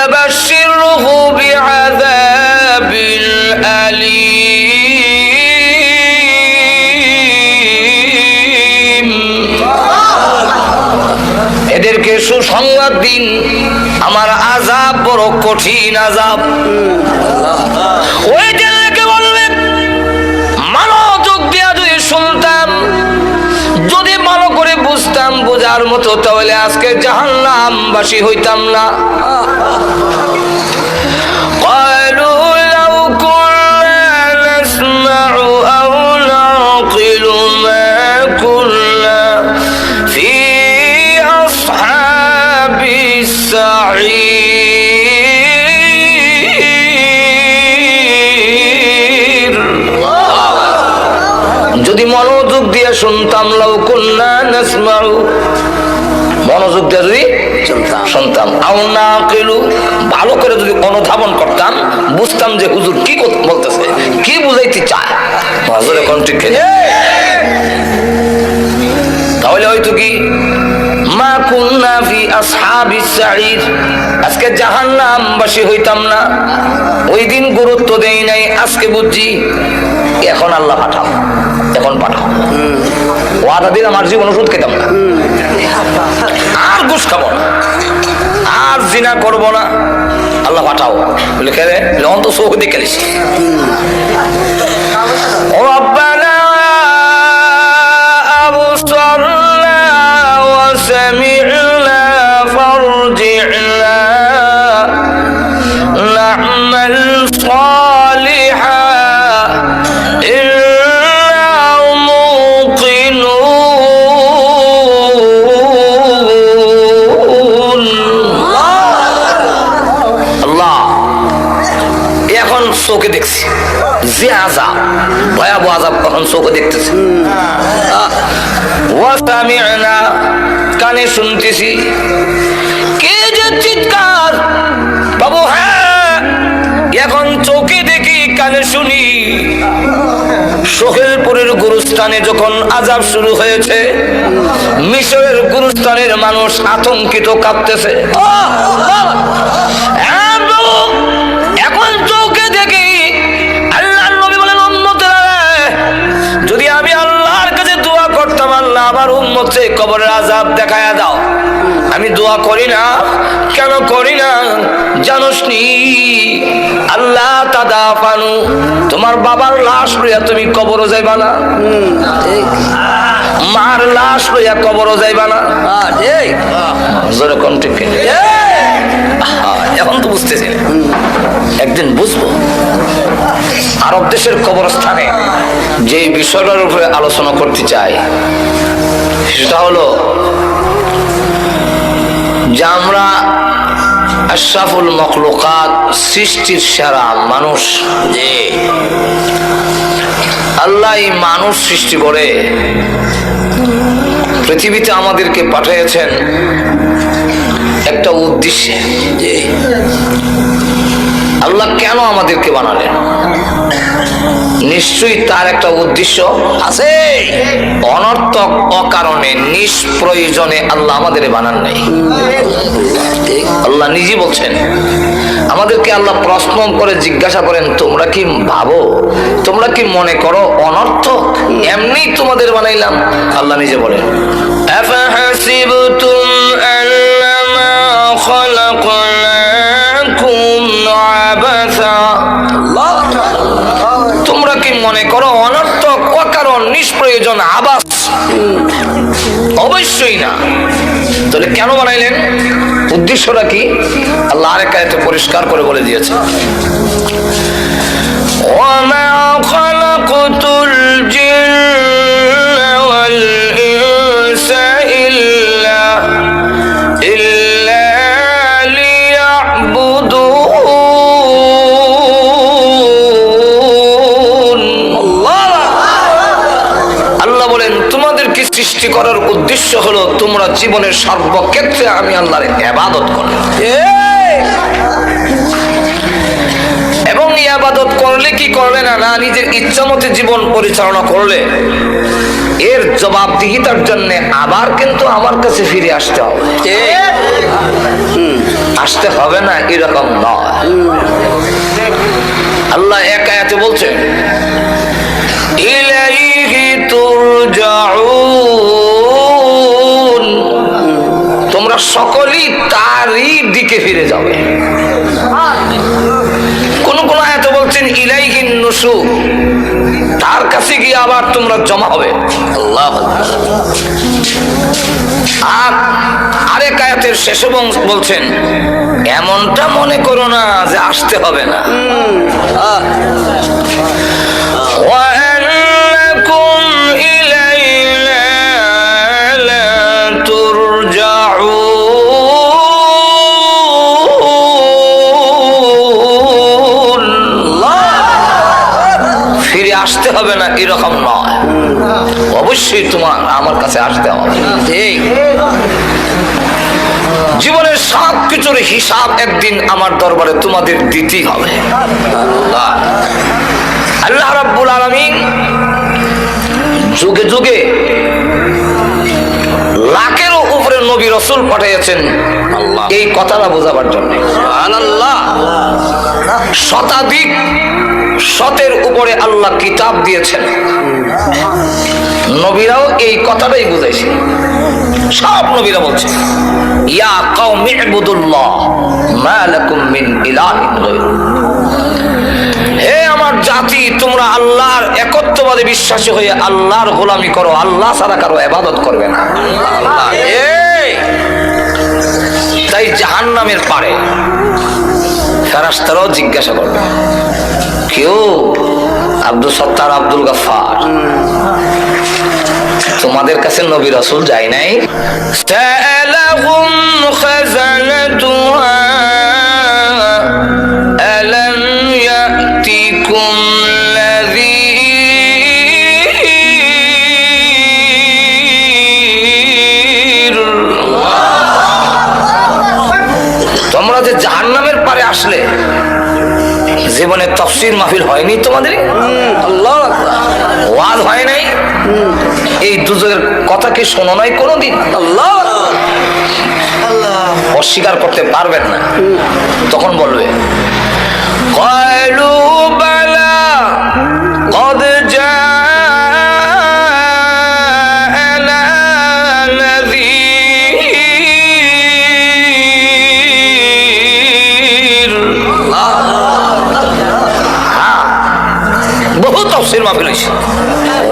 فبشره بعذاب أليم এদেরকে সুসংবাদ দিন আমার আযাব বড় কঠিন আযাব। ওই দিনকে বলবে মনোযোগ দিয়া যদি শুনতাম, যদি ভালো করে বুঝতাম, বোঝার মতো, তাহলে আজকে জাহান্নামবাসী হইতাম না। قالوا لو كنا نسمع أو نعقل ما كنا في أصحاب السعير যদি মনোযোগ দিয়ে শুনতাম, লাউ কুন্না নাসমাউ, মনোযোগ দিয়ে যদি শুনতাম, আও নাকিলু, ভালো করে যদি অনুধাবন করতাম, বুঝতাম যে হুজুর কি বলতেছে, কি বুঝাইতে চায়, হুজুরে কোন ঠিক, তাহলে হয়তো কি মা কুন্না ফি আসহাবিস সাঈর, আজকে জাহান্নামবাসী হইতাম না। ওই দিন গুরুত্ব দেই নাই, আজকে বুঝছি। এখন আল্লাহ পাঠাও, এখন পাঠাও। ওয়াদা দিন আমার জীবন ওষুধ খেতাম না, আর ঘুষ খাবো না, আর জিনা করবো না, আল্লাহ পাঠাও। বলে খেলে অন্ত চোখ দিয়ে খেলিস। ও রব্বানা আবসারনা ওয়া সামি'না ফারজি'না না'মাল সালিহান ইন্না মুকিনুন। আল্লাহ এখন চোখে দেখছি যে আযাব, ভয়াবহ আযাব এখন চোখে দেখতেছি। ওয়া সামি'না, কানে শুনতেছি, কে যে চিৎকার বাবু, হ্যাঁ এখন চোখে দেখি, কানে শুনি। সোহেলপুরের গুরুস্থানে যখন আযাব শুরু হয়েছে, মিশরের গুরুস্থানের মানুষ আতঙ্কিত, কাঁপতেছে। এখন চোখে দেখি। আল্লাহর নবী বলেন, উম্মতেরা, যদি আমি আল্লাহর কাছে দোয়া করতাম, আল্লাহ আমার উম্মতকে কবরের আযাব দেখায়া দাও, আমি দোয়া করি না। কেন করি না জানোস নি? আল্লাহ তাদাফানু, তোমার বাবার লাশ লইয়া তুমি কবরও যাইবা না, মার লাশ লইয়া কবরও যাইবা না। এখন তো বুঝতেছি, একদিন বুঝবো। আরব দেশের কবরস্থানে যে বিষয়টার উপরে আলোচনা করতে চাই, সেটা হলো যে আমরা আশরাফুল মখলুকাত, সৃষ্টির সেরা মানুষ, যে আল্লাহ এই মানুষ সৃষ্টি করে পৃথিবীতে আমাদেরকে পাঠিয়েছেন একটা উদ্দেশ্যে। যে আল্লাহ কেন আমাদেরকে বানালেন, নিশ্চয়ই তার একটা উদ্দেশ্য আছে। অনর্থক অকারণে নিষ্প্রয়োজনে আল্লাহ আমাদের বানান নাই। আল্লাহ নিজে বলছেন, আমাদেরকে আল্লাহ প্রশ্ন করে জিজ্ঞাসা করেন, তোমরা কি ভাবো, তোমরা কি মনে করো অনর্থক এমনি তোমাদের বানাইলাম? আল্লাহ নিজে বলেন, আফাহাসিবতুম আন্নামা খালাকনাকুম আবাসা, তোমরা কি মনে করো অনর্থক অকারণ নিষ্প্রয়োজন আবাস? অবশ্যই না। তাহলে কেন বানাইলেন, উদ্দেশ্যটা কি? আল্লাহ আরেক আয়াতে পরিষ্কার করে বলে দিয়েছে, ওয়ামা খালাকতুল জিন্না ওয়াল ইনসা ইল্লা লিয়াবুদুন। আল্লাহ বলেন, তোমাদেরকে সৃষ্টি করার উদ্দেশ্য হলো তোমরা জীবনের সর্বক্ষেত্রে আমি আল্লাহর ইবাদত করো, এবং ইবাদত করলে করলে কি করলে না, না নিজের ইচ্ছা মতে জীবন পরিচালনা করলে এর জবাবদিহিতার জন্য আবার কিন্তু আমার কাছে ফিরে আসতে হবে। আসতে হবে না এরকম নয়। আল্লাহ এক আয়াতে বলছেন ইলাইহি তুরজাউন, তোমরা সকলেই তারই দিকে ফিরে যাবে। কোন কোন আয়াতে বলছেন ইলাইহিন নুশুর, তার কাছে গিয়ে আবার তোমরা জমা হবে। আল্লাহ আর আরেক আয়াতের শেষে বলছেন এমনটা মনে করো না যে আসতে হবে না। ওয়ান্নাকুম ইলাইনা লা তুরজাউন, ফিরে আসতে হবে না এরকম নয়, অবশ্যই তোমার আমার কাছে আসতে হবে। জীবনের সব কিছুর হিসাব একদিন আমার দরবারে তোমাদের দিতেই হবে। আল্লাহ রাব্বুল আলামিন যুগে যুগে লাখেরও উপরে নবী রাসূল পাঠিয়েছেন এই কথাটা বোঝাবার জন্য। সুবহানাল্লাহ। শতাধিক শতের উপরে আল্লাহ কিতাব দিয়েছেন, নবীরাও এই কথাটাই বুঝাইছে। সব নবীরা বলছে ইয়া কওমি ইবুদুল্লাহ মা লাকুম মিন ইলাহিন গায়রু, হে আমার জাতি তোমরা আল্লাহর একত্ববাদে বিশ্বাসী হয়ে আল্লাহর গোলামি করো, আল্লাহ ছাড়া কারো ইবাদত করবে না। তাই জাহান্নামের পারে ফেরেশতারাও জিজ্ঞাসা করবে কেউ আব্দুল সত্তার আব্দুল গাফফার তোমাদের কাছে নবী রাসূল যায় নাই? সালাহুম খাযানাতুহা আলাম ইয়াতিকুম নাযীর, তোমরা যে জাহান্নামের পারে আসলে জীবনে তাফসীর মাহফিল হয়নি তোমাদের? আল্লাহ ওয়াজ হয় নাই? এই দুজকের কথা কি শোনো নাই কোনোদিন? আল্লাহ অস্বীকার করতে পারবেন না, তখন বলবে ক্বালু বালা ক্বাদ জাআনা নাযীর। বহু তাফসীর মাহফিল হয়েছে,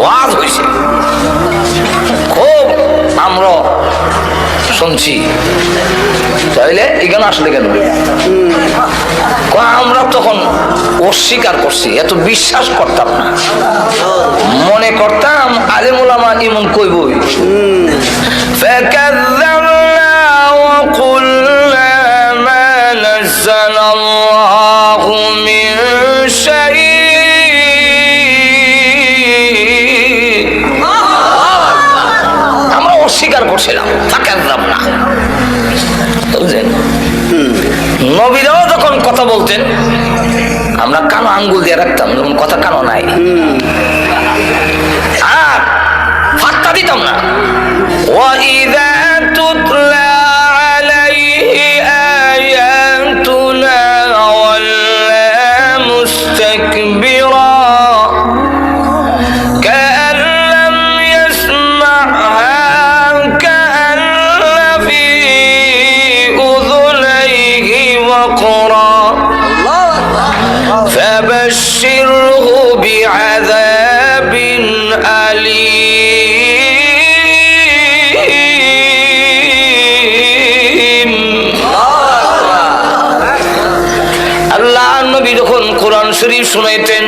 ওয়াজ হয়েছে, খুব আমরা শুনছি, তাইলে এখানে আসলে কেন? আমরা তখন অস্বীকার করছি, এত বিশ্বাস করতাম না, মনে করতাম আলেম ওলামা এমন কইবই। ফাকাযযাবনা ওয়া কুলনা মা নাযালাল্লাহু মিন শাইইন, আমরা অস্বীকার করছিলাম। ফাকাযযাবনা, বুঝলেন? নবীরাও যখন কথা বলতেন আমরা কানো আঙ্গুল দিয়ে রাখতাম, যখন কথা কানো নাই আর ফাত্তা দিতাম না। ওয়াইযা তুতলা আলাইহি আয়াতুনা ওয়াল্লা মুস্তাকবিরা কাআন লাম ইয়াসমা'হা কাআন্না ফি উযুনাইহি ওয়াকরা فبشره بعذاب أليم। আল্লাহ নবী যখন কোরআন শরীফ শুনাইতেন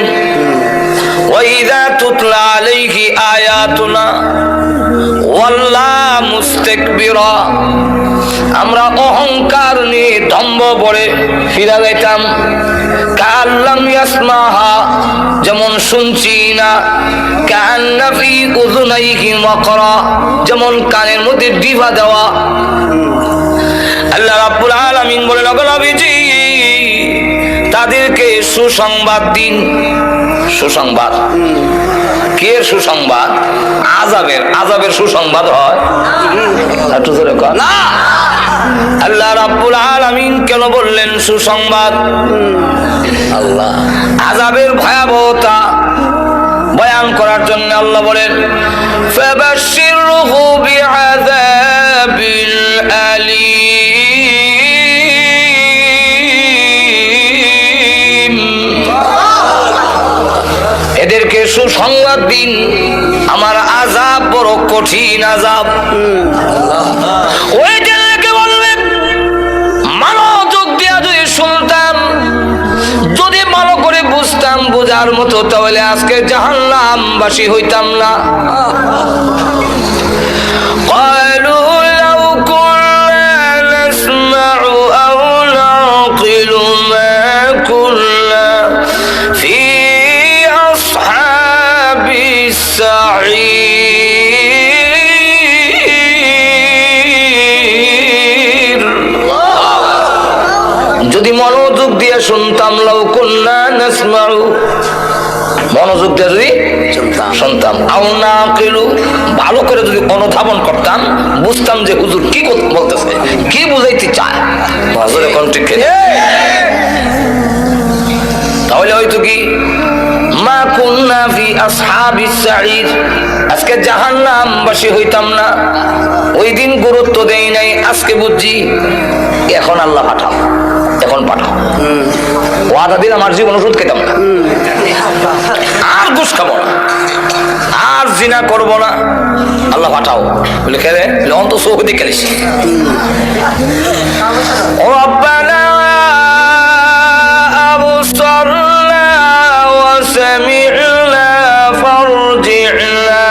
ওয়াইযা তুতলা আলাইহি আয়াতুনা ওয়াল্লা মুস্তাকবিরা, আমরা অহংকার নিয়ে দম্ভ পড়ে ফিরে যাইতাম। কাল্লাম ইয়াসমাহা, যেমন শুনছি না। কান্না ফি উযুনাইহি ওয়াকরা, যেমন কানের মধ্যে ডিভা দেওয়া। আল্লাহ রাব্বুল আলামিন বলেন, নবীজি তাদেরকে সুসংবাদ দিন। সুসংবাদ কে? সুসংবাদ আযাবের সুসংবাদ হয় একটু জোরে কর না। আল্লাহ রাব্বুল আলামিন কেন বললেন সুসংবাদ? আল্লাহ আযাবের ভয়াবহতা বয়ান করার জন্য আল্লাহ বলেন ফাবাশশিরহু বিআযাবিল আলীম। এদেরকে সুসংবাদ দিন, আমার আযাব বড় কঠিন আযাব। ওই দিনকে বলবে মনোযোগ দিয়া যদি শুনতাম, যদি ভালো করে বুঝতাম, বোঝার মতো, তাহলে আজকে জাহান্নামবাসী হইতাম না। قالوا لو كنا نسمع أو نعقل ما كنا في أصحاب السعير। যদি মনোযোগ দিয়ে শুনতাম, লাউ কুন্না নাসমাউ, মনোযোগ দিয়ে যদি শুনতাম, আও নাকিলু, ভালো করে যদি অনুধাবন করতাম, বুঝতাম যে হুজুর কি বলতেছে, কি বুঝাইতে চায়, হুজুর এখন ঠিক তাহলে হয়তো কি মা কুন্না ফি আসহাবিস সাঈর, আজকে জাহান্নামবাসী হইতাম না। ওই দিন গুরুত্ব দেই নাই, আজকে বুঝছি। এখন আল্লাহ পাঠাও, এখন পাঠাও। ওয়াদা দিন আমার জীবন ওষুধ খেতাম না, আর ঘুষ খাবো না, আর জিনা করবো না। আল্লাহ পাঠাও বলে খেলে অন্ত চোখ দিয়ে খেলিস। ও রব্বানা আবসারনা ওয়া সামি'না ফারজি'না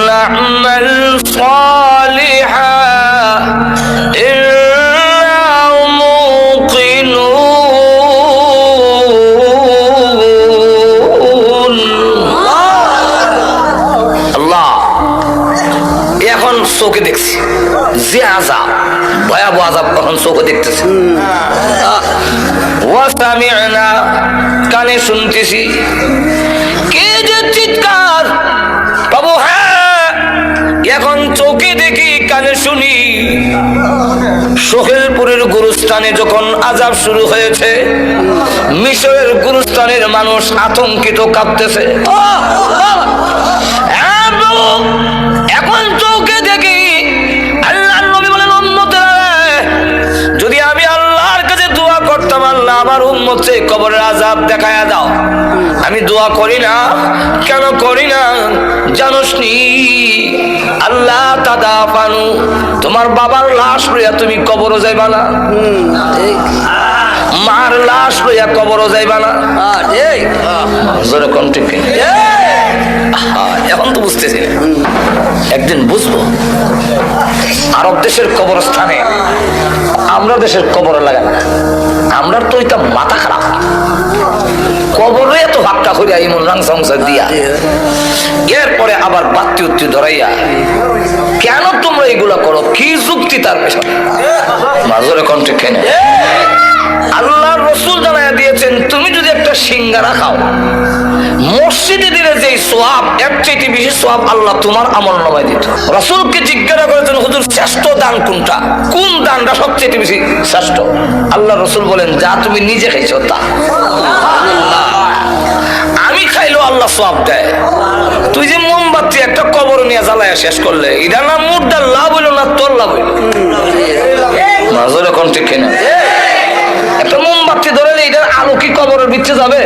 না'মাল সালিহান ইন্না মুকিনুন। আল্লাহ এখন চোখে দেখছি যে আযাব, ভয়াবহ আযাব, এখন চোখে দেখতেছি। ওয়া সামি'না, কানে শুনতেছি। কে যে চিৎকার বাবু, হ্যাঁ এখন চোখে দেখি, কানে শুনি। সোহেলপুরের গুরুস্থানে যখন আযাব শুরু হয়েছে, মিশরের গুরুস্থানের মানুষ আতঙ্কিত, কাঁপতেছে। এখন চোখে দেখি। আল্লাহর নবী বলেন, উম্মতেরা, যদি আমি আল্লাহর কাছে দোয়া করতাম, আল্লাহ আমার উম্মতকে কবরের আযাব দেখায়া দাও, আমি দোয়া করি না। কেন করি না জানোস নি? আল্লাহ তাদাফানু, তোমার বাবার লাশ লইয়া তুমি কবরও যাইবা না, মার লাশ লইয়া কবরও যাইবা না। এখন তো বুঝতেছি, একদিন বুঝবো। আরব দেশের কবরস্থানে আমরা দেশের কবর লাগাই না, আমরা তো এটা মাথা খারাপ। কবরে এত ভাক্কা করিয়া ইমন রাং সংসার দিয়া, এরপরে আবার বাত্তি উত্তি ধরাইয়া, কেন তোমরা এগুলা করো? কি যুক্তি তার পেছনে? মাজরে কণ্ঠে কেন? আল্লাহর রাসূল জানায়া দিয়েছেন, তুমি যদি একটা সিঙ্গারা খাও, মসজিদে দিলে যে সওয়াব, এর চাইতে বেশি সওয়াব আল্লাহ তোমার আমলনামায় দিত। রাসূলকে জিজ্ঞাসা করেছেন, হুজুর শ্রেষ্ঠ দান কোনটা? কোন দানটা সবচেয়ে বেশি শ্রেষ্ঠ? আল্লাহ রাসূল বলেন, যা তুমি নিজে খাইছো তা। আমি খাইলেও আল্লাহ সওয়াব দেয়। তুই যে মোমবাতি একটা কবর নিয়ে জ্বালায়া শেষ করলে, এটা না মুর্দার লাভ হইল না তোর লাভ হইল? মাজরে কোন ঠিক কিনা? একটা মোমবাতি ধরে এটার আলো কি কবরের ভিতরে যাবে?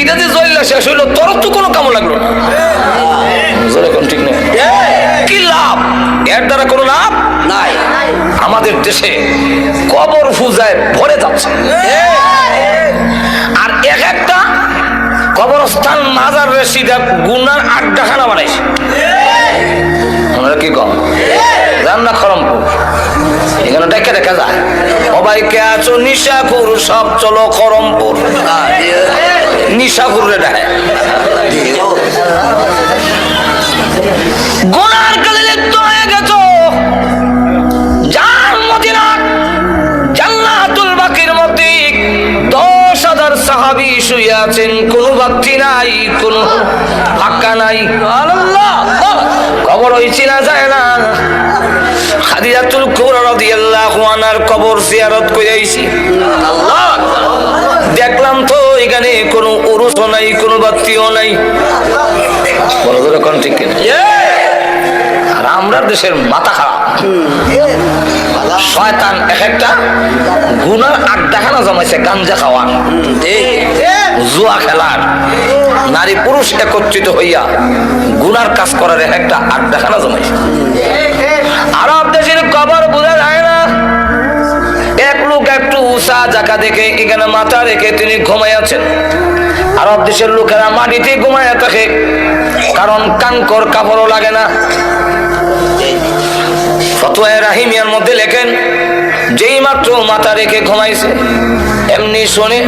এটা যে জ্বললা শেষ হইলো, তোর তো কোনো কামো লাগলো না। মাজরে কোন ঠিক না? কি লাভ? এর দ্বারা কোনো লাভ নাই। আমাদের দেশে কবর পূজায় ভরে যাচ্ছে, আর এক একটা কবরস্থান মাজার রেসিদা গুনার আড্ডাখানা বানাইছে। আমরা কি কম রান্না খরমপুর, এখানে দেখা দেখা যায় সবাইকে আছো নিশাপুর, সব চলো খরমপুর। নিশাপুর রে দেখে গুনার কাজে লিপ্ত হয়ে গেছো। যার মদিনা জান্নাতুল বাকির আছেন, কোনো বাতি নাই, কোনো ফাঁকা নাই। কবর ওই চেনা যায় না। খাদিজাতুল কুবরা রাদিয়াল্লাহু আনহার কবর জিয়ারত করে আইছি। আল্লাহ, দেখলাম তো এখানে কোনো উরুসও নাই, কোনো বাতিও নাই। বড় ধরে কোন ঠিক কিনা? আর আমরা দেশের মাথা খারাপ। শয়তান এক একটা গুনার আড্ডাখানা জমাইছে, গাঞ্জা খাওয়ার, জুয়া খেলার, নারী পুরুষ একত্রিত হইয়া গুনার কাজ করার এক একটা আড্ডাখানা জমাইছে। আরব দেশের কবর বোঝা যায় না। এক লোক একটু উঁচা জায়গা দেখে এখানে মাথা রেখে তিনি ঘুমাই আছেন। আরব দেশের লোকেরা মাটিতে ঘুমাইয়া থাকে, কারণ কাঙ্কর কাপড়ও লাগে না। ফতোয়া রাহিমিয়ার মধ্যে লেখেন, যেই মাত্র মাথা রেখে ঘুমাইছে এমনি শোনে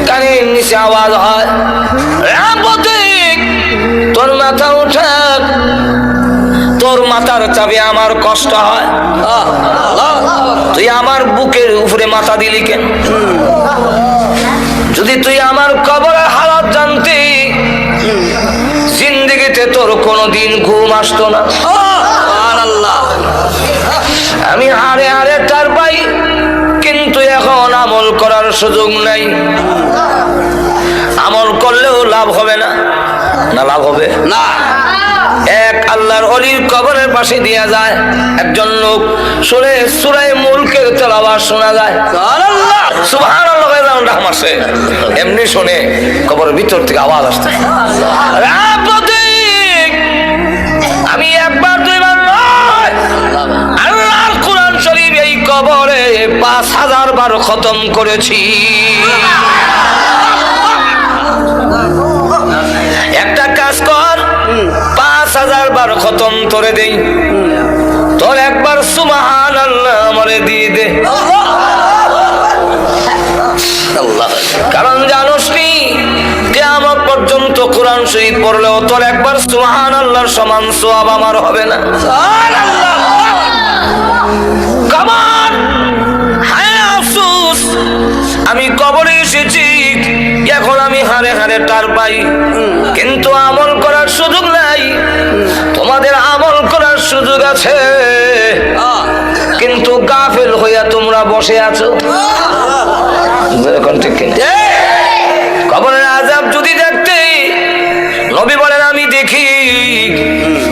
কানের নিচে আওয়াজ হয়, তোর মাথা উঠাক, তোর মাথার চাপে আমার কষ্ট হয়, তুই আমার বুকের উপরে মাথা দিলি কেন? যদি তুই আমার কবরের হালাত জানতি, জিন্দেগিতে তোর কোনোদিন ঘুম আসতো না। আমি হারে হারে তার পাই, কিন্তু এখন আমল করার সুযোগ নাই। আমল করলেও লাভ হবে না। না লাভ হবে না। এক আল্লাহর ওলির কবরের পাশে দিয়া যায়, একজন লোক শুনে সূরা মুলকের তেলাওয়াত শোনা যায়, সুবহানাল্লাহ আসে, এমনি শুনে কবরের ভিতর থেকে আওয়াজ আসছে, আমি একবার দুইবার নয়, আল্লাহর কোরআন শরীফ এই কবরে 5000 বার খতম করেছি। একটা কাজ কর, 5000 বার খতম করে দেই, তোর একবার সুবহানাল্লাহ আমারে দিয়ে দে। কারণ জানোস নি, কিয়ামত পর্যন্ত কোরআন শরীফ পড়লেও তোর একবার সুবহানাল্লাহর সমান সওয়াব আমার হবে না। সুবহানাল্লাহ। কবর, হায় আফসোস, আমি কবরে এসেছি, এখন আমি হারে হারে টার পাই, কিন্তু আমল করার সুযোগ নাই। তোমাদের আমল করার সুযোগ আছে, কিন্তু গাফেল হইয়া তোমরা বসে আছো। কবরের আযাব যদি দেখতে, নবী বলেন আমি দেখি।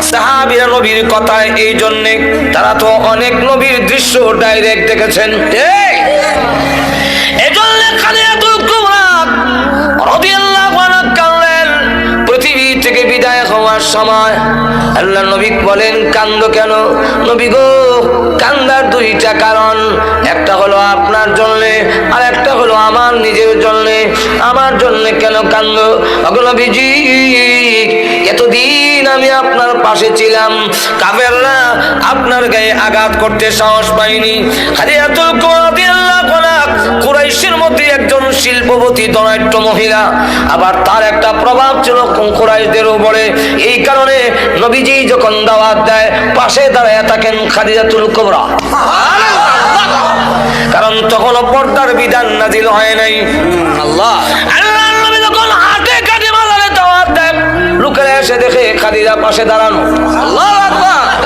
সাহাবীরা নবীর কথায় এই জন্যে, তারা তো অনেক নবীর দৃশ্য ডাইরেক্ট দেখেছেন, এই জন্য খাদিজাতুল কুবরা রাদিয়াল্লাহু আনহা কাঁদলেন। পৃথিবী থেকে বিদায় হওয়ার সময় আল্লাহ নবী বলেন, কান্দো কেন? নবী গো, কান্দার দুইটা কারণ, একটা হলো আপনার জন্যে, আর একটা হলো আমার নিজের জন্যে। আমার জন্যে কেন কান্দো? ওগো নবীজি, এতদিন আমি আপনার পাশে ছিলাম, কাফেররা আপনার গায়ে আঘাত করতে সাহস পাইনি। খাদিজাতুল কুবরা রাদিয়াল্লাহু আনহা কুরাইশের মধ্যে একজন শিল্পবতী ধনাঢ্য মহিলা, আবার তার একটা প্রভাব ছিল কুরাইশদের উপরে। এই কারণে নবীজি যখন দাওয়াত দেয়, পাশে দাঁড়ায় থাকেন খাদিজাতুল কুবরা, কারণ তখনও পর্দার বিধান নাজিল হয় নাই। আল্লাহর নবী যখন হাতে কাটে মাজারে দাওয়াত দেয়, লোকেরা এসে দেখে খাদিজা পাশে দাঁড়ানো, আল্লাহু আকবার,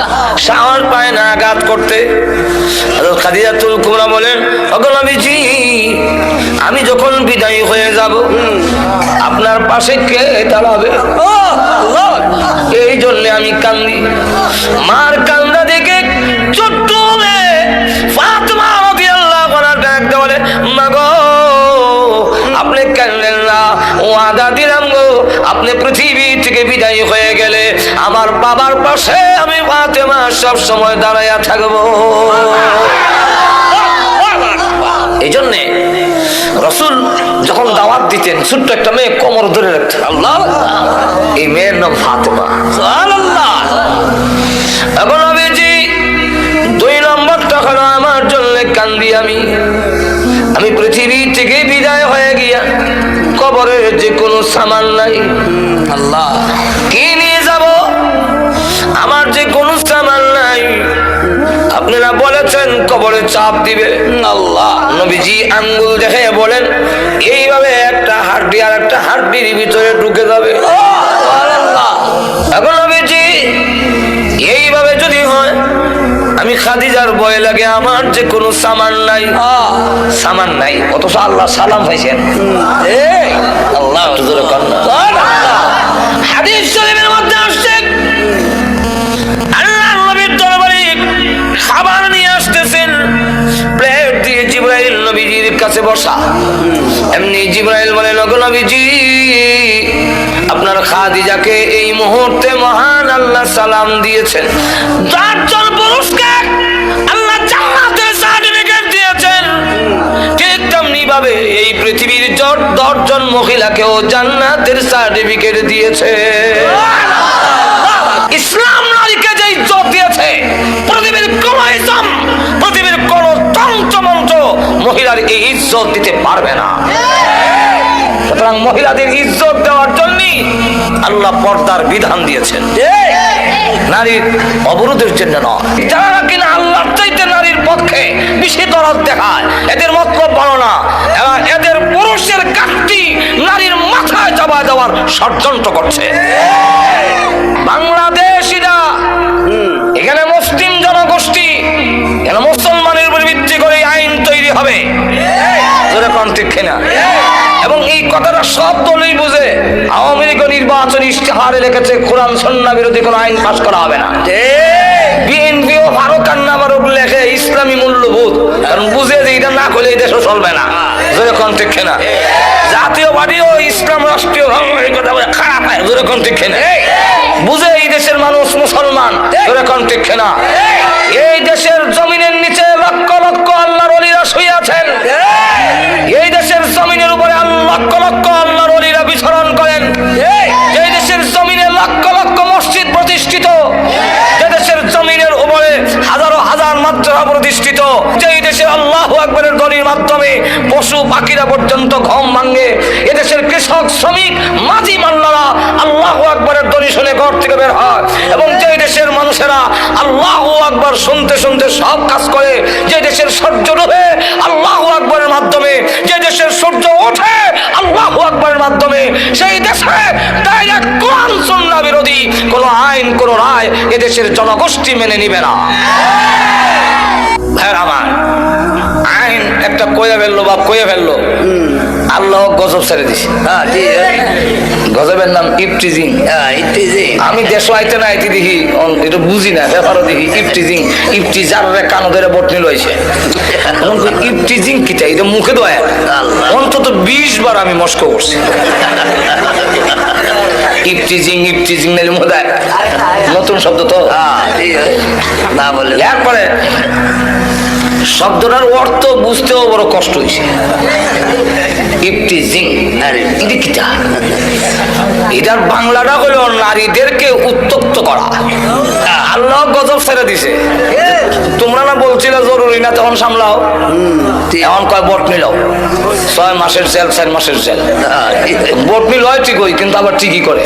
সাহস পায় না আঘাত করতে। খাদিজাতুল কুবরা বলেন, ওগো নবীজি, আমি যখন বিদায়ী হয়ে যাব, আপনার পাশে কে দাঁড়াবে? এই জন্য আমি কান্দি। মার কান্দা দেখে ছোট্ট মেয়ে ফাতেমা রাদিয়াল্লাহু আনহা ডাক দিয়ে বলে, মা গো, আপনি কাঁদলেন না, ওয়াদা দিলাম গো, আপনি পৃথিবী থেকে বিদায়ী হয়ে গেলে আমার বাবার পাশে আমি ফাতেমা সব সময় দাঁড়াইয়া থাকবো। এই জন্যে রাসূল যখন দাওয়াত দিতেন, ছোট্ট একটা মেয়ে কোমর ধরে রাখতেন। আল্লাহ, এই মেয়ের নাম ফাতেমা। সুবহানাল্লাহ। এখন নবীজি 2 নম্বরটা হলো আমার জন্য কান্দি আমি পৃথিবী থেকে বিদায় হয়ে গিয়া কবরের যে কোনো সামান নাই, আল্লাহ কি নিয়ে যাব? আমার যে কোনো সামান নাই। আপনারা বলেছেন কবরে চাপ দিবে, আল্লাহ। নবীজি আঙ্গুল দেখে বলেন, এইভাবে একটা হাড্ডি আর একটা হাড্ডির ভিতরে ঢুকে যাবে। এখন নবীজি এইভাবে যদি হয়, আমি খাদিজার ভয় লাগে, আমার যে কোনো সামান নাই, সামান নাই, অথচ আল্লাহ সালাম পাইছেন। আল্লাহ হাদিস শরীফের মধ্যে আসছে, আল্লাহর নবীর দরবারে খাবার নিয়ে আসতেছেন, প্লেট দিয়ে জিবরাইল নবীজির কাছে বসা। এমনি জিবরাইল বলেন, ওগো নবীজি, আপনার খাদিজাকে এই মুহূর্তে মহান আল্লাহ সালাম দিয়েছেন। 10 জন পুরুষকে আল্লাহ জান্নাতের সার্টিফিকেট দিয়েছেন, ঠিক তেমনি ভাবে এই পৃথিবীর 10 জন মহিলাকেও জান্নাতের সার্টিফিকেট দিয়েছে। ইসলাম নারীকে যে ইজ্জত দিয়েছে, পৃথিবীর কোন ইসলাম, পৃথিবীর কোন তন্ত্রমন্ত্র মহিলার এই ইজ্জত দিতে পারবে না। সুতরাং মহিলাদের ইজ্জত দেওয়ার জন্য আল্লাহ পর্দার বিধান দিয়েছেন, নারীর অবরোধের জন্য নয়। যারা কিনা আল্লাহর চাইতে নারীর পক্ষে বেশি দরদ দেখায়, এদের মতলব ভালো না, এদের পুরুষের কাঠটি নারীর মাথায় চাপা দেওয়ার ষড়যন্ত্র করছে। বাংলাদেশিরা এখানে মুসলিম জনগোষ্ঠী, এখানে মুসলমানের উপর ভিত্তি করে আইন তৈরি হবে, ঠিক কিনা? এবং এই কথাটা সব দলই বুঝে। আওয়ামী লীগ নির্বাচন ইশতেহারে লিখেছে কোরআন সুন্নাহ বিরোধী কোনো আইন পাস করা হবে না। বিএনপিও ফারুক আন্নাবারক লেখে ইসলামী মূল্যবোধ, কারণ বুঝে যে এটা না করলে এই দেশও চলবে না। যেরকম ঠিক কিনা? জাতীয় পার্টিও ইসলাম রাষ্ট্রীয় খারাপ হয়, যেরকম ঠিক কিনা? বুঝে এই দেশের মানুষ মুসলমান, যেরকম ঠিক কিনা? এই দেশের জমিনের নিচে লক্ষ লক্ষ আল্লাহর ওলিরা শুয়ে আছেন, এই দেশের জমিনের উপরে লক্ষ লক্ষ আল্লাহর ওলিরা বিচরণ করেন, যে দেশের জমিনে লক্ষ লক্ষ মসজিদ প্রতিষ্ঠিত, যে দেশের জমিনের উপরে হাজারো হাজার মাদ্রাসা প্রতিষ্ঠিত, যেই দেশে আল্লাহু আকবারের ধ্বনির মাধ্যমে পশু পাখিরা পর্যন্ত ঘুম ভাঙে, এদেশের কৃষক শ্রমিক মাঝি মাল্লারা আল্লাহু আকবারের ধ্বনি শুনে ঘর থেকে বের হয়, এবং যেই দেশের মানুষেরা আল্লাহু আকবার শুনতে শুনতে সব কাজ করে, যে দেশের সূর্য ডুবে আল্লাহু আকবারের মাধ্যমে, যে দেশের সূর্য ওঠে আল্লাহু আকবারের মাধ্যমে, সেই দেশে ডাইরেক্ট কোরআন সুন্নাহ বিরোধী কোন আইন কোন রায় এদেশের জনগোষ্ঠী মেনে নিবে না। ভাইরা আমার, আইন একটা কইয়া ফেললো বা কইয়া ফেললো, আল্লাহ গজব ছেড়ে দিছে। গজবের নাম ইফটিজিং। আমি দেশ আইতে না আইতে দেখি, এটা বুঝি না, ব্যাপারও দেখি ইফটিজিং, ইফটিজার কানো ধরে বটনি লইছে। ইফটিজিং কিটা? এটা মুখে দোয়া অন্তত 20 বার আমি মস্ক করছি। ইফটিজিং ইফটিজিং নাইলে মোদায় নতুন শব্দ তো না বলে, এরপরে শব্দটার অর্থ বুঝতেও বড় কষ্ট হয়েছে। ইফটিজিং এটা কিটা? এটার বাংলাটা হলো নারীদেরকে উত্তক্ত করা। আল্লাহ গজব ছেড়ে দিছে। তোমরা না বলছিলে জরুরি না, তখন সামলাও, এখন কয় বটনি লও, 6 মাসের জেল 4 মাসের জেল। বটনি লয় ঠিকই, কিন্তু আবার ঠিকই করে,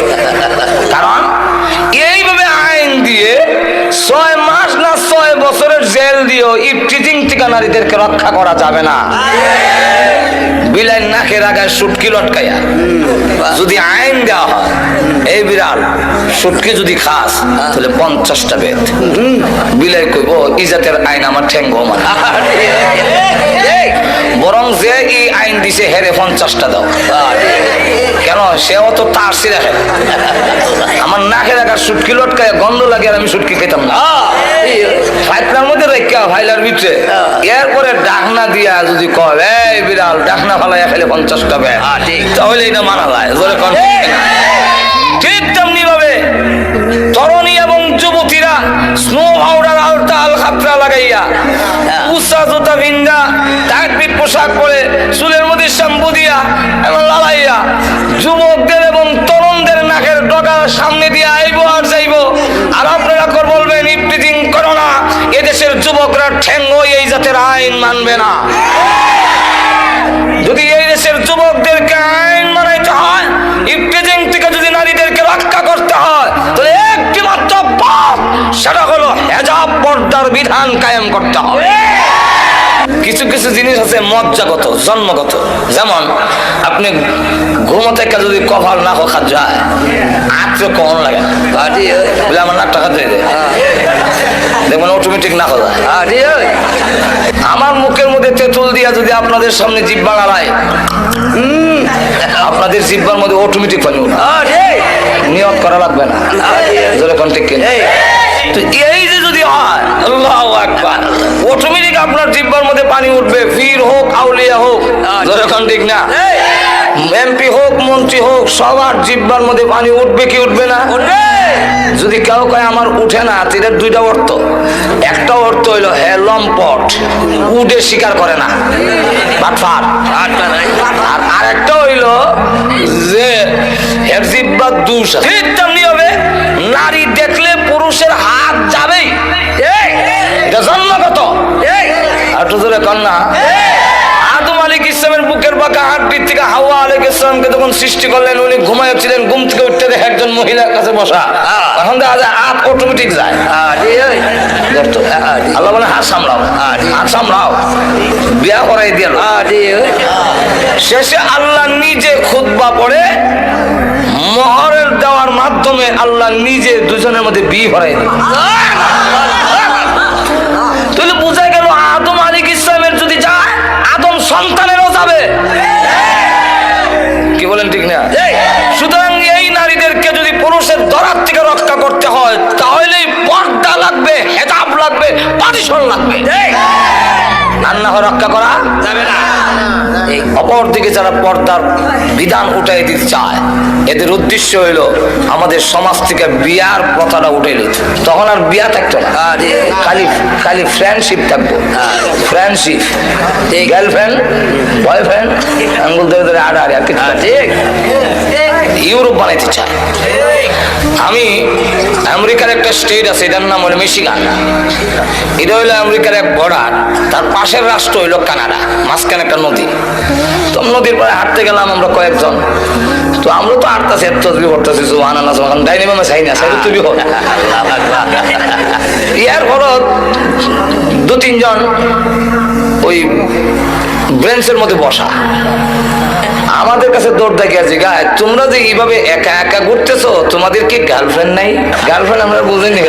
কারণ এইভাবে আইন দিয়ে 6 মাস না 6 বছরের জেল দিয়েও ইফটিজিং থেকে নারীদেরকে রক্ষা করা যাবে না। বিলাই নাকের আগায় সুটকি লটকাইয়া যদি আইন দেওয়া হয়, এই বিড়াল সুটকি যদি খাস তাহলে 50টা বেদ। বিলাই কইব ইজাতের আইন আমার ঠেঙ্গো মানে, বরং যে এই আইন দিছে হেরে 50টা দাও। কেন? সেও তো তার সিরাখে, আমার নাকের আগার সুটকি লটকায় গন্ধ লাগে আর আমি সুটকি খেতাম না। ফাইলার মধ্যে রেখা ফাইলার ভিতরে, এরপরে ডাকনা দিয়া যদি কয় এই বিড়াল ডাকনা ফালাইয়া খেলে 50টা বেদ, তাহলে এটা মানা যায়। ঠিক তেমনি ভাবে তরুণী এবং যুবতীরা স্নো পাউডার আলতা আল খাতরা লাগাইয়া, উঁচা জুতা ভিন্দা, টাইট পোশাক পরে, চুলের মধ্যে শ্যাম্পু দিয়া এবং লাগাইয়া যুবকদের এবং তরুণদের নাকের ডগার সামনে দিয়ে আইবো আর যাইবো। আর আপনারা বলবেন ইফটিজিং করো না, এদেশের যুবকরা ঠেঙ্গো এই জাতের আইন মানবে না। যদি এই দেশের যুবকদেরকে আইন মানাইতে হয়, ইফটিজিং থেকে যদি নারীদেরকে রক্ষা করতে হয়, তাহলে একটি মাত্র পথ, সেটা হলো হেজাব পর্দার বিধান কায়েম করতে হবে। কিছু কিছু জিনিস আছে মজ্জাগত, জন্মগত। যেমন আপনি ঘুমোতে যদি কভার না খা যায় আত্রে কম লাগে না, বলে আমার নাকটা খাতে দেয়, দেখবেন অটোমেটিক না খাওয়া যায়। আমার মুখের মধ্যে তেঁতুল দিয়া যদি আপনাদের সামনে জিহ্বা নাড়ায়, আপনাদের জিহ্বার মধ্যে অটোমেটিক পানি উঠে, নিয়ত করা লাগবে না। যেরকম ঠিক কিনা? তো এই যে যদি হয়, আল্লাহু আকবার, অটোমেটিক আপনার জিহ্বার মধ্যে পানি উঠবে। পীর হোক, আউলিয়া হোক, যেরকম ঠিক না? এমপি হোক, মন্ত্রী হোক, সবার জিহ্বার মধ্যে পানি উঠবে কি উঠবে না? যদি কেউ কয় আমার উঠে না, এটার দুইটা অর্থ। একটা অর্থ হইলো হে লম্পট, উঠে স্বীকার করে না, বাটফার। আর আরেকটা হইলো যে এর জিহ্বার দোষ আছে। ঠিক তেমনি হবে, নারী দেখলে পুরুষের হাত যাবেই, এটা জন্মগত। আর তো জোরে কন্যা, আদম আলাইহিস ইসলামের বুকের বাঁকা হাড়টির থেকে হাওয়া আলাইহিস ইসলামকে যখন সৃষ্টি করলেন, উনি ঘুমাইছিলেন, ঘুম থেকে উঠতে দেখে একজন মহিলার কাছে বসা। এখন দেখা যায় হাত অটোমেটিক যায়। আল্লাহ বলে হাত সামলাও, হাত সামলাও, বিয়া করাই দিয়ে। শেষে আল্লাহ নিজে খুতবা পড়ে মোহরের দেওয়ার মাধ্যমে আল্লাহ নিজে দুজনের মধ্যে বিয়ে করাই দিল। তাহলে বোঝা গেল আদম আলাইহিস ইসলামের যদি যায়, আদম সন্তানেরও যাবে। কি বলেন ঠিক না? সুতরাং এই নারীদেরকে যদি পুরুষের দরার থেকে রক্ষা করতে হয়, তাহলে পর্দা লাগবে, হেজাব লাগবে, পার্টিশন লাগবে। আর না রক্ষা করা যাবে না। অপরদিকে যারা পর্দার বিধান উঠাই দিতে চায়, এদের উদ্দেশ্য হইল আমাদের সমাজ থেকে বিয়ার প্রথাটা উঠে দিত। তখন আর বিয়া থাকতো না, খালি খালি ফ্রেন্ডশিপ থাকবো। ফ্রেন্ডশিপ, গার্লফ্রেন্ড, বয়ফ্রেন্ড, আঙ্গুল ধরে ধরে আড়াআড়ি আর কিছু। ঠিক ইউরোপ বানাইতে চায়। আমি আমেরিকার একটা স্টেট আছে, এটার নাম হলো মিশিগান। এটা হইলো আমেরিকার এক বর্ডার, তার পাশের রাষ্ট্র হইলো কানাডা, মাঝখানে একটা নদী। তো নদীর পরে হাঁটতে গেলাম আমরা কয়েকজন। তো আমরা তো হাঁটতেছি, তসবিহ পড়তেছি, সুবহানাল্লাহ, ডাইনি মামা চাই না, সাইড তুই হোক। ইয়ার পরত দু তিনজন ওই ব্রেঞ্চের মধ্যে বসা। আমাদের কাছে দৌড় দেখে আছে, গায়ে তোমরা যে এইভাবে একা একা ঘুরতেছো, তোমাদের কি গার্লফ্রেন্ড নাই? গার্লফ্রেন্ড আমরা বুঝিনি।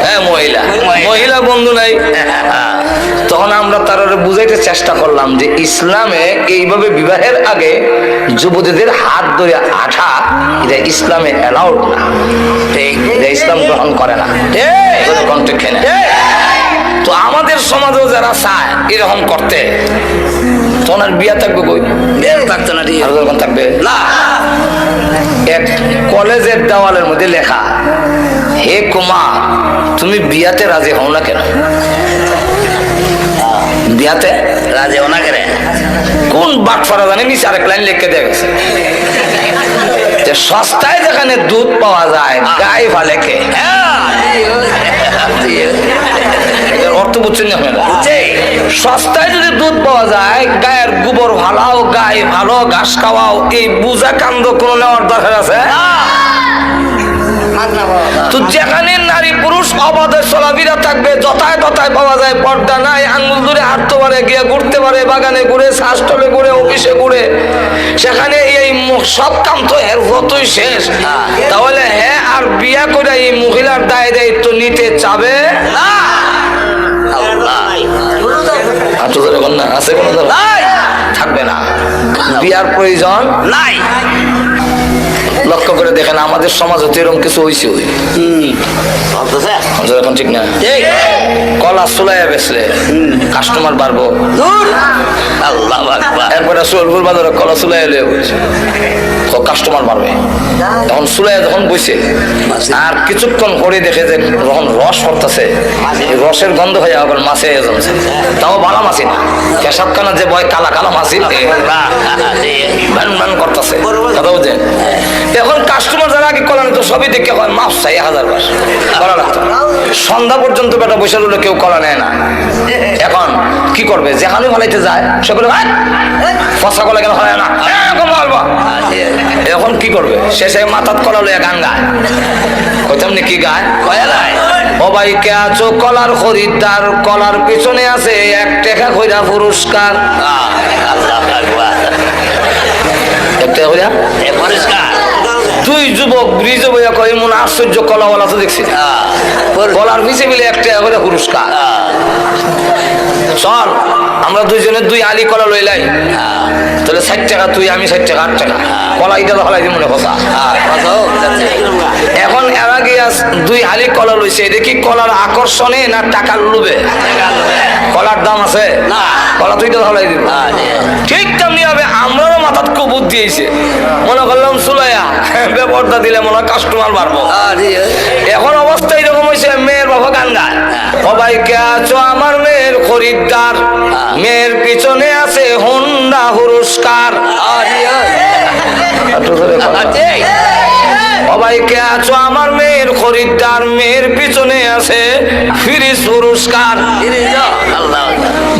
হ্যাঁ, মহিলা মহিলা বন্ধু নাই। তখন আমরা তার বুঝাইতে চেষ্টা করলাম যে ইসলামে এইভাবে বিবাহের আগে যুবতীদের হাত ধরে আঠা, এটা ইসলামে অ্যালাউড না, এটা ইসলাম গ্রহণ করে না। তো আমাদের সমাজেও যারা চায় এরকম করতে, তখন আর বিয়া থাকবে কই? বিয়া থাকতো না, যখন থাকবে না। এক কলেজের দেওয়ালের মধ্যে লেখা, হে কুমার, তুমি বিয়াতে রাজি হও না কেন? বিয়াতে রাজি হও না কেন? কোন বাটফারা জানে নিচে আরেক লাইন লিখে দেয়া গেছে যে সস্তায় যেখানে দুধ পাওয়া যায় গায়ে ফালে কে। অর্থ বুঝছেন না আপনারা? সস্তায় যদি দুধ পাওয়া যায়, গায়ের গোবর ভালাও, গায়ে ভালো ঘাস খাওয়াও, এই বুঝা কান্দ কোনো নেওয়ার দরকার আছে? তো যেখানে নারী পুরুষ অবাধে চলাফেরা থাকবে, যথায় তথায় পাওয়া যায়, পর্দা নাই, আঙ্গুল ধরে হাঁটতে পারে, গিয়ে ঘুরতে পারে, বাগানে ঘুরে, শ্বাসটলে ঘুরে, অফিসে ঘুরে, সেখানে এই সব কাম তো এর যতই শেষ। তাহলে হ্যাঁ, আর বিয়া করে এই মহিলার দায় দায়িত্ব নিতে চাবে না। আছে কোনো থাকবে না, বিয়ার প্রয়োজন নাই। লক্ষ্য করে দেখেন আমাদের সমাজ হতে এরকম কিছু হয়েছে। এখন ঠিক না, কলা চুলাইয়া বেচলে কাস্টমার বাড়বো, এরপরে সোলপুর বাজারে কলা চুলাইয়া লিয়ে বলছে কাস্টমার বাড়বে। তখন চুলাইয়া যখন বসে আর কিছুক্ষণ পরে দেখে যে যখন রস পড়তেছে, রসের গন্ধ হয়ে আবার মাছে জমছে, তাও ভালো মাছি না, পেশাবখানা যে বয় কালা কালা মাছি ভ্যান ভ্যান করতেছে, কথা বুঝছেন? এখন কাস্টমার যারা আগে কলা নিত সবই দেখে হয় মাছ চাই 1000 বার কলা লাগতো। সন্ধ্যা পর্যন্ত বেটা বসে রইলে কেউ কলা নেয় না। এখন কি করবে? যেখানে ভালাইতে যায় সকলে ফসা কলা কেন হয় না, এখন কি করবে? শেষে মাথাত কলা লইয়া গান গায়। কইতাম কি গায়? ও ভাই কে আছো কলার খরিদ্দার, কলার পিছনে আছে 1 টাকা কইরা পুরস্কার। 1 টাকা কইরা পুরস্কার। 2 যুবক ব্রিজে বইয়া কয় মন আশ্চর্য কলাওয়ালা তো দেখছি, কলার পিছে মিলে 1 টাকা করে পুরস্কার। চল আমরা দুইজনে 2 আলি কলা লইলাই, তাহলে 60 টাকা তুই, আমি 60 টাকা, 8 টাকা কলা এটা তো হলাই মনে কথা। এখন এর আগে 2 আলি কলা লইছে, এটা কি কলার আকর্ষণে না টাকার লোভে? কলার দাম আছে না, কলা তুই তো হলাই দিব। ঠিক তেমনি হবে আমরাও মাথাত কবুত দিয়েছে, মনে করলাম চুলাইয়া ব্যাপারটা দিলে মনে হয় কাস্টমার বাড়বো। এখন অবস্থা এরকম হয়েছে, মেয়ের বাবা গান গায়, সবাই কে আছো আমার মেয়ের খরিদ্দার, মেয়ের পিছনে আছে হোন্ডা পুরস্কার। সবাই কে আছো আমার মেয়ের খরিদ্দার, মেয়ের পিছনে আছে ফ্রিজ পুরস্কার।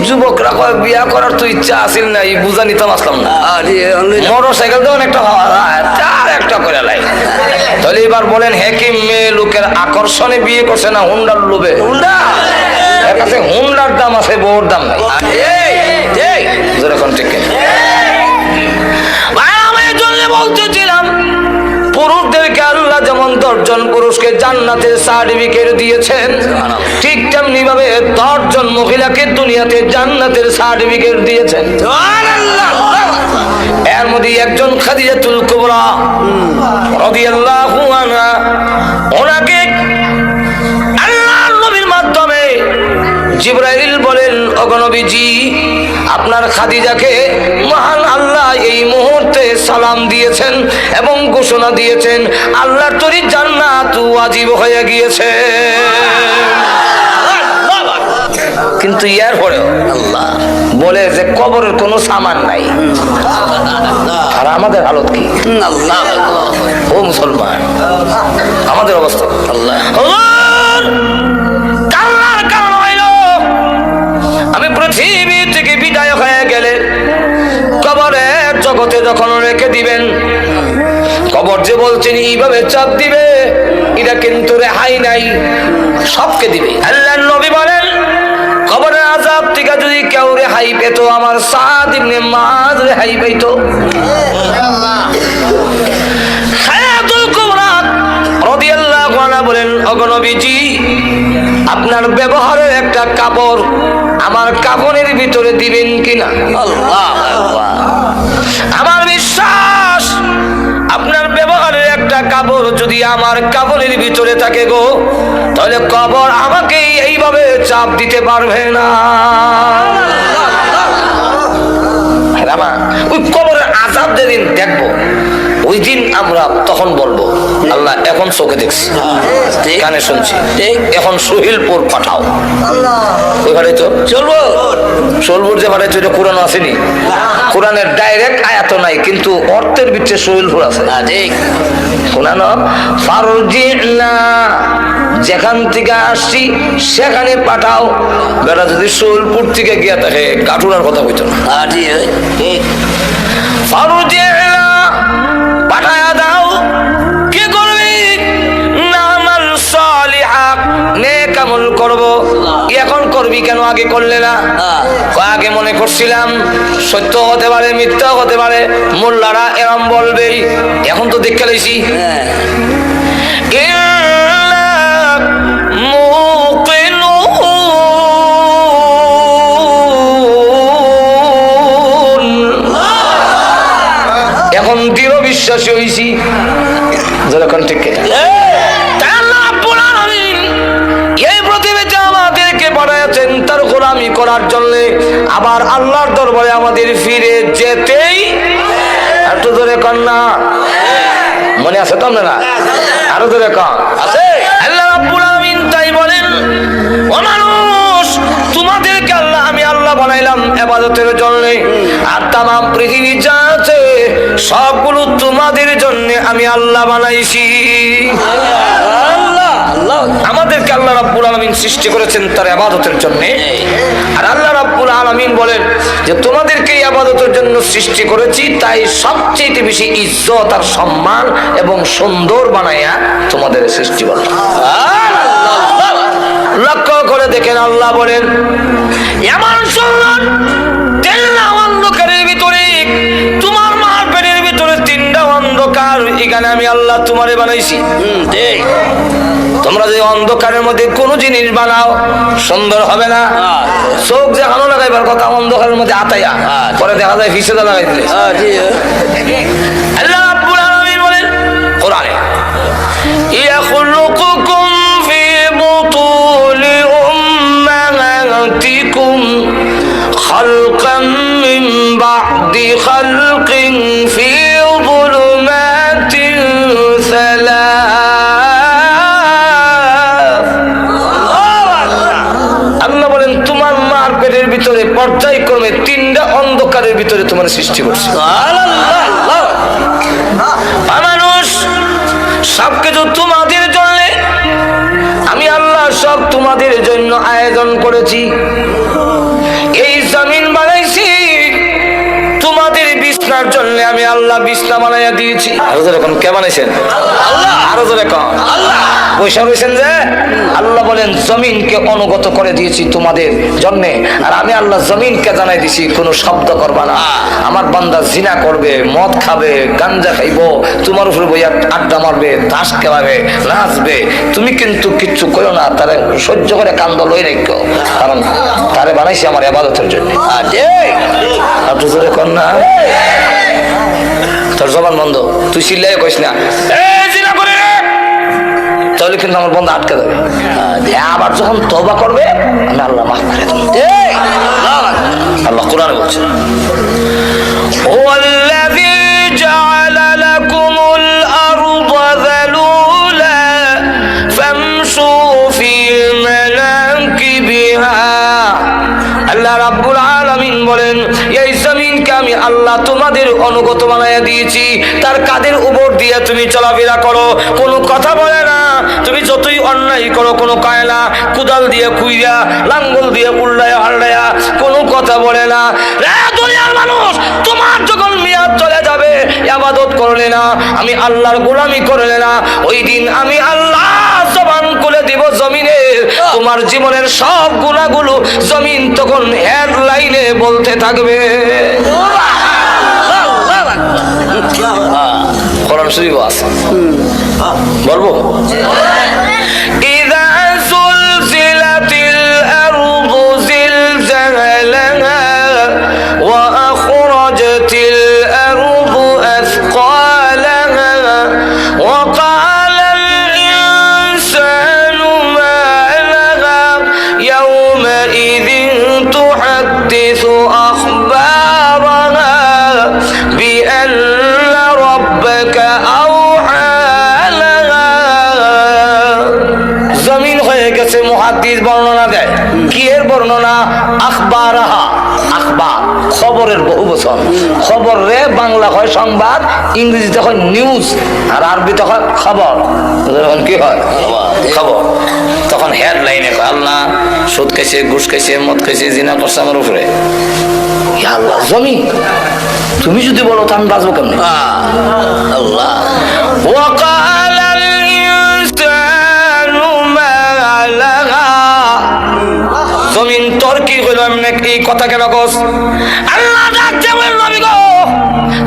যুবকরা কয় বিয়া করার তো ইচ্ছা আসিল না, এই বুঝা নিতাম আসলাম না, মোটর সাইকেল তো অনেকটা চার একটা করে লাই। তাহলে এবার বলেন হেকিম মেয়ে লোকের আকর্ষণে বিয়ে করছে না হুন্ডার লোভে? এর কাছে হুন্ডার দাম আছে, বউর দাম নাই। বলতেছিলাম পুরুষদেরকে আল্লাহ যেমন 10 জন পুরুষকে জান্নাতের সার্টিফিকেট দিয়েছেন, ঠিক তেমনি ভাবে 10 জন মহিলাকে দুনিয়াতে জান্নাতের সার্টিফিকেট দিয়েছেন। এর মধ্যে একজন খাদিজাতুল কুবরা রাদিয়াল্লাহু আনহা, ওনাকে আল্লাহর নবীর মাধ্যমে জিবরাইল বলেন, ওগো নবীজি আপনার খাদিজাকে মহান আল্লাহ এই মুহূর্তে সালাম দিয়েছেন এবং ঘোষণা দিয়েছেন আল্লাহর তরি জান্নাত ওয়াজিব হয়ে গিয়েছে। কিন্তু এর পরেও আল্লাহ বলে যে কবরের কোনো সামান নাই। আর আমাদের হালত কি? ও মুসলমান, আমাদের অবস্থা আল্লাহ আমি পৃথিবী থেকে বিদায় হয়ে গেলে কবরের জগতে যখন রেখে দিবেন, কবর যে বলছেন এইভাবে চাপ দিবে, এটা কিন্তু রেহাই নাই, সবকে দিবে। আল্লাহর নবী বলেন কবরের আযাব থেকে যদি কেউ রেহাই পেত, আমার সাদ ইবনে মুআয রেহাই পেত। খাদিজাতুল কুবরা রাদিয়াল্লাহু আনহা বলেন, ওগো নবীজি আপনার ব্যবহারের একটা কাপড় আমার কাপড়ের ভিতরে দিবেন কিনা? আমার বিশ্বাস আপনার ব্যবহারের একটা কাপড় যদি আমার কাপড়ের ভিতরে থাকে গো, তাহলে কবর আমাকে এইভাবে চাপ দিতে পারবে না। ওই কবরের আযাব যেদিন দেখবো, ওই দিন আমরা তখন বলবো আল্লাহ এখন চোখে দেখছি, কানে শুনছি, এখন সোহেলপুর পাঠাও। ওই ভাড়াই তো চলবো, সোহেলপুর যে ভাড়াই তো এটা কোরআন আসেনি, কোরআনের ডাইরেক্ট আয়াত নাই, কিন্তু অর্থের ভিতরে সোহেলপুর আছে। শোনানো ফারজিনা, যেখান থেকে আসছি সেখানে পাঠাও। বেটা যদি সোহেলপুর থেকে গিয়া থাকে কাঠুরার কথা কইতো না, ফারজিনা পাঠায়া দাও। কি করবি? নামাল সালিহা, নেক আমল করব। এখন করবি কেন আগে করলে না? আগে মনে করছিলাম সত্য হতে পারে মিথ্যা হতে পারে, মোল্লারা এরম বলবেই, এখন তো দেখে লাইছি এখন দৃঢ় বিশ্বাসী হয়েছি। যখন ঠিক এই পৃথিবীতে আমাদেরকে পাঠাচ্ছেন তার গোলামি করার জন্য, আবার আল্লাহর দরবারে আমাদের ফিরে যেতেই। একটু ধরে কন্যা মনে আছে তো আপনারা? আরো ধরে কন আছে। আল্লাহ রাব্বুল আলামিন তাই বলেন, ও মানুষ তোমাদেরকে আল্লাহ আমি আল্লাহ বানাইলাম ইবাদতের জন্য, আর তামাম পৃথিবী যা আছে সবগুলো তোমাদের জন্য আমি আল্লাহ বানাইছি। আমাদেরকে আল্লাহ রাব্বুল আলামিন সৃষ্টি করেছেন তার ইবাদতের জন্য, আর আল্লাহ রাব্বুল আলামিন বলেন যে তোমাদেরকে ইবাদতের জন্য সৃষ্টি করেছি, তাই সবচেয়ে বেশি ইজ্জত আর সম্মান এবং সুন্দর বানায়া তোমাদের সৃষ্টি করলাম। লক্ষ্য করে দেখেন আল্লাহ বলেন এমন সুন্দর তিনটা অন্ধকারের ভিতরে তোমার মার পেটের ভিতরে তিনটা অন্ধকার এখানে আমি আল্লাহ তোমারে বানাইছি। তোমরা যদি অন্ধকারের মধ্যে কোনো জিনিস বানাও সুন্দর হবে না। চোখ যেখানে লাগাইবার কথা অন্ধকারের মধ্যে আতাইয়া পরে দেখা যায় ফিসেদা লাগাই দিলে। আল্লাহ রাব্বুল আলামিন বলেন কোরআনে ইয়াখলুকুকুম ফি বুতুনি উম্মাহাতিকুম খালকাম মিন বা'দি খালকিন ফি যুলুমাতিন সালাস। আল্লাহ বলেন তোমার মার পেটের ভিতরে পর্যায়ক্রমে তিনটা অন্ধকারের ভিতরে তোমার সৃষ্টি করছে। মানুষ সবকিছু তোমাদের জন্য, আমি আল্লাহ সব তোমাদের জন্য আয়োজন করেছি। এই জমিন বানাইছি তোমাদের বিছনার জন্য, আমি আল্লাহ বিছনা বানাইয়া দিয়েছি। আরো যখন কে বানাইছেন? আল্লাহ। আরো জোরে কম আল্লাহ। বৈশা রয়েছেন যে আল্লাহ বলেন জমিনকে অনুগত করে দিয়েছি তোমাদের জন্য, আর আমি আল্লাহ জমিনকে জানাই দিছি কোনো শব্দ করবা না। আমার বান্দা জিনা করবে, মদ খাবে, গাঞ্জা খাইবো, তোমার উপরে বইয়া আড্ডা মারবে, তাস খেলাবে, নাচবে, তুমি কিন্তু কিচ্ছু করো না, তারে সহ্য করে কান্দ লই রেখো, কারণ তারে বানাইছি আমার ইবাদতের জন্য। আপনি জোরে কর না, তোর জবান বন্ধ, তুই চিল্লাই কইস না জিনা করে, তাহলে কিন্তু আমার বন্ধ আটকে যাবে। আবার যখন তওবা করবে আমি আল্লাহ মাফ করে দেব। আল্লাহ কোরআনে বলছে ওয়াল্লাযী জাআলা লাকুমুল আরদা যালুলা ফামশু ফি মানাকিবিহা। আল্লাহ রাব্বুল আলামিন বলেন এই জমিনকে আমি আল্লাহ তোমাদের অনুগত বানাইয়া দিয়েছি, তার কাদের উপর দিয়ে তুমি চলাফেরা করো, কোনো কথা বলে না। তুমি যতই অন্যায় করো কোনো কয় না, কুদাল দিয়ে কুইরা, লাঙ্গল দিয়ে উল্লায়া হাল্লায়া, কোনো কথা বলে না। দুনিয়ার মানুষ তোমার যখন মেয়াদ চলে যাবে ইবাদত করলে না, আমি আল্লাহর গোলামি করলে না, ওই দিন আমি আল্লাহ জবান খুলে দিব জমিনে, তোমার জীবনের সব গুনাহগুলো জমিন তখন হেডলাইনে বলতে থাকবে। কোরআন শরীফ আছে, বলবো ইযা যুলজিলাতিল আরদু জিলজালাহা ওয়া আখরাজাতিল আরদু আথকালাহা ওয়া ক্বালাল ইনসানু মা লাহা ইয়াওমা ইযিন তুহাদ্দিসু আখবারাহা বিআন্না রাব্বাকা আওহা লাহা। জমিন হয়ে গেছে, মুহাদ্দিস বর্ণনা দেয় কি এর বর্ণনা? আখবারাহা, আখবার খবরের বহু বচন। খবর রে বাংলা হয় সংবাদ, ইংরেজিতে হয় নিউজ, আর আরবিতে হয় খবর। কি হয়? খবর। তখন হেডলাইনে কয় আল্লাহ সুদ খাইছে, ঘুষ খাইছে, মদ খাইছে, জিনা করছে আমার উপরে। আল্লাহ জমিন তুমি যদি বলো তো আমি বাঁচবো কেমন? আল্লাহ ওয়াকালাল ইনসানু মা লাহা। জমিন তোর কি হইল, এমনি এই কথা কেন কস? আল্লাহ ডাকতে বলেন নবী গো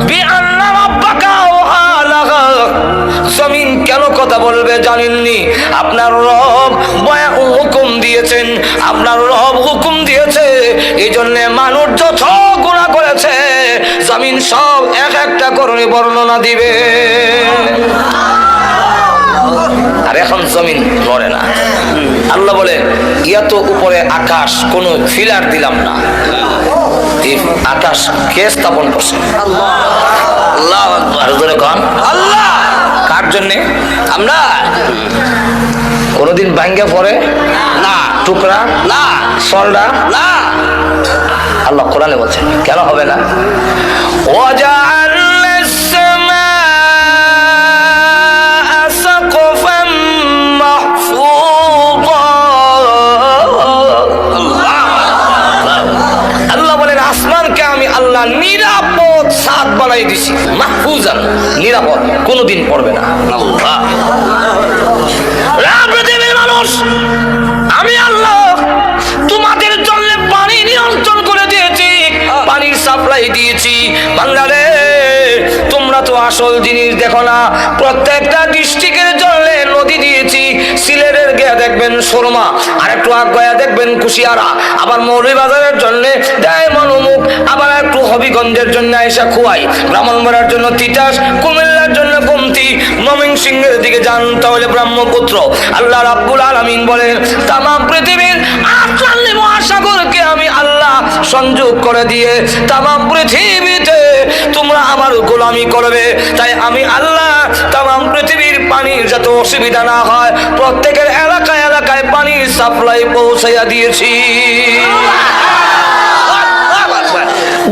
বিআন্না রাব্বাকা ওয়া লাহা। জমিন কেন কথা বলবে জানেননি? আপনার রব হুকুম দিয়েছেন, আপনার রব হুকুম দিয়েছে, এই জন্য মানুষ যত গুনাহ করেছে জমিন সব এক একটা করে বর্ণনা দিবে। আর এখন জমিন লড়ে না। আল্লাহ বলে এত উপরে আকাশ কোনো ফিলার দিলাম না, এই আকাশ কে স্থাপন করছে? আল্লাহ। আল্লাহু আকবার। জোরে কোন আল্লাহ। কার জন্য? আমরা। কোনদিন ভাঙ্গা পড়ে না, টুকরা না, সলডা না। আল্লাহ কোরআনে বলছেন কেন হবে না? ওয়াজআলনাস সামাআ সাকফাম মাহফুযা। আল্লাহ বলেন আসমানকে আমি আল্লাহ নিরাপদ ছাদ বানাই দিছি, মাহফুজান নিরাপদ, কোনদিন পড়বে না। আল্লাহ পৃথিবীর মানুষ আমি সাপ্লাই দিয়েছি। বাংলারে তোমরা তো আসল জিনিস দেখো না, প্রত্যেকটা ডিস্ট্রিক্টের জন্য নদী দিয়েছি। সিলেটের গিয়া দেখবেন সুরমা, আর একটু আগুয়া দেখবেন কুশিয়ারা, আবার মৌলভীবাজারের জন্য দেয় মনোমুখ, আবার একটু হবিগঞ্জের জন্য আয়সা খুয়াই, ব্রাহ্মণবাড়ার জন্য তিতাস, কুমিল্লার জন্য কমতি, ময়মনসিংহের দিকে যান তাহলে ব্রহ্মপুত্র। আল্লাহ রাব্বুল আলামিন বলেন তাম পৃথিবীর আটলান্নি মহাসাগরকে আমি আল্লাহ সংযোগ করে দিয়ে তাম পৃথিবীতে তোমরা আমার গোলামি করবে। তাই আমি আল্লাহ তাম পৃথিবীর পানির যাতে অসুবিধা না হয় প্রত্যেকের এলাকায় এলাকায় পানির সাপ্লাই পৌঁছাইয়া দিয়েছি।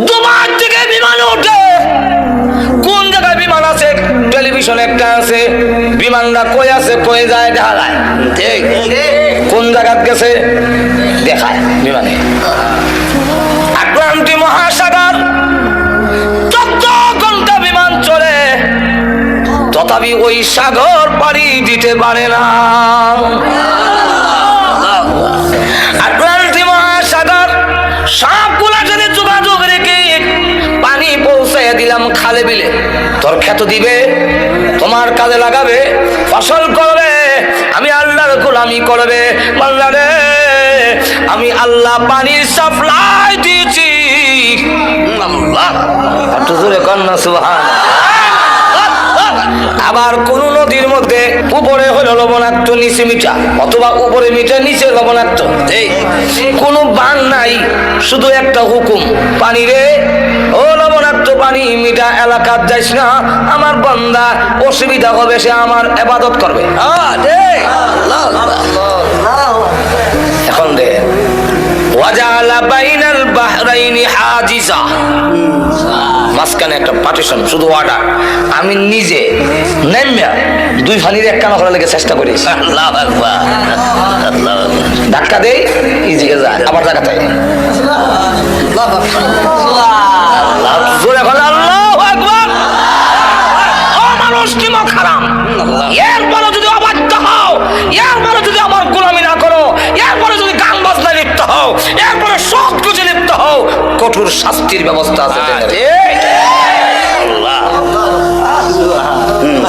দুবার থেকে বিমান ওঠে, কোন জায়গায় বিমান আছে টেলিভিশন একটা আছে, বিমানটা কই আছে কই যায় দেখা যায়, কোন জায়গা গেছে দেখায় বিমানে। আটলান্টিক মহাসাগর 14 ঘন্টা বিমান চলে, তথাপি ওই সাগর পাড়ি দিতে পারে না। আটলান্টিক মহাসাগর সবগুলার সাথে যোগাযোগ রেখে পানি পৌঁছাইয়া দিলাম খালে বিলে। তোর ক্ষেত দিবে, তোমার কাজে লাগাবে, ফসল করবে, আমি আল্লাহর গোলামি করবে। বাংলারে আমি আল্লাহ পানির সাপ্লাই দিয়েছি। একটু জোরে কন্যা সুবহানাল্লাহ। আবার কোন নদীর মধ্যে উপরে হলো লবণাক্ত নিচে মিঠা, অথবা উপরে মিঠা নিচে লবণাক্ত, কোন বান নাই, শুধু একটা হুকুম, পানি রে ও লবণাক্ত পানি মিঠা এলাকার যাইস না, আমার বান্দা অসুবিধা হবে, সে আমার ইবাদত করবে। এখন দে ওয়াজালা বাইনাল বাহরাইনি হাজিজা, মাঝখানে একটা পার্টিশন, শুধু ওয়াটার। আমি নিজে নেমে দুই ফানির এক কানা করার লেগে চেষ্টা করেছি। ধাক্কা দেই ইজিকে যায়, আবার ধাক্কা দেয়, জোরে বলে আল্লাহু আকবার। ও মানুষ কি মুখ হারাম, এরপরে যদি অবাধ্য হও, এরপরে যদি আমার গোলামি না করো, এরপরে যদি গান বাজনা লিপ্ত হও, এরপরে সব কিছু লিপ্ত হও, কঠোর শাস্তির ব্যবস্থা আছে।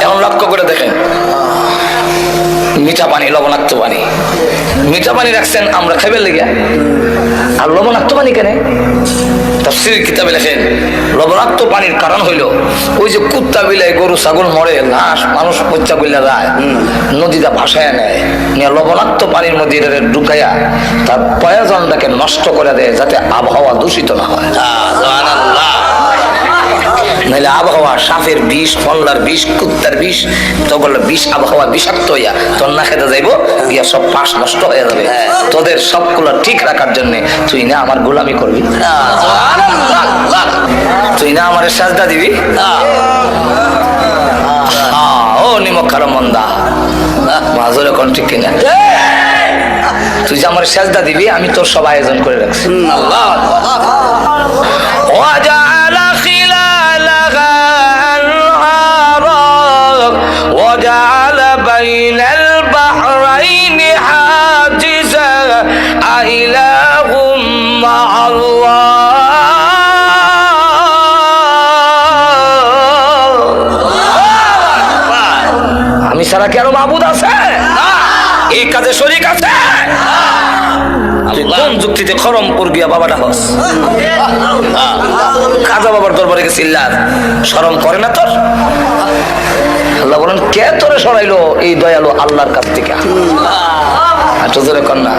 এখন লক্ষ্য করে দেখেন, মিঠা পানি লবণাক্ত পানি, মিঠা পানি রাখছেন আমরা খাইবার লেগে, আর লবণাক্ত পানি কেন? তাফসীর কিতাবে লেখেন লবণাক্ত পানির কারণ হইল ওই যে কুত্তা বিলাই গরু ছাগল মরে, লাশ মানুষ পচা কইলা যায়, নদীটা ভাসায় নেয়, নিয়ে লবণাক্ত পানির মধ্যে ঢুকাইয়া তার প্রয়োজনটাকে নষ্ট করে দেয়, যাতে আবহাওয়া দূষিত না হয়। নাহলে আবহাওয়া সাপের বিষ, ফল্লার বিষ, কুত্তার বিষ, তখন বিষ আবহাওয়া বিষাক্ত হইয়া তোর না খেতে যাইব, গিয়া সব পাশ নষ্ট হয়ে যাবে। তোদের সবগুলো ঠিক রাখার জন্য তুই না আমার গোলামি করবি, তুই না আমার সাজদা দিবি। ও নিমক খারাপ মন্দা মাজরে কোন ঠিক কিনা, তুই যে আমার সাজদা দিবি আমি তোর সব আয়োজন করে রাখছি। আল্লাহ وجعل بين البحرين حاجزا أإله مع الله। আমি ছাড়া কি আরো মাবুদ আছে? এই কাজে শরীক আছে? কোন যুক্তিতে খরমপুর গিয়া বাবাটা হস খাজা বাবার দরবারে গেছিলাম, শরম করে না তোর? আল্লাহ বলেন কে তোরে সরাইলো এই দয়ালু আল্লাহর কাছ থেকে? কন্যা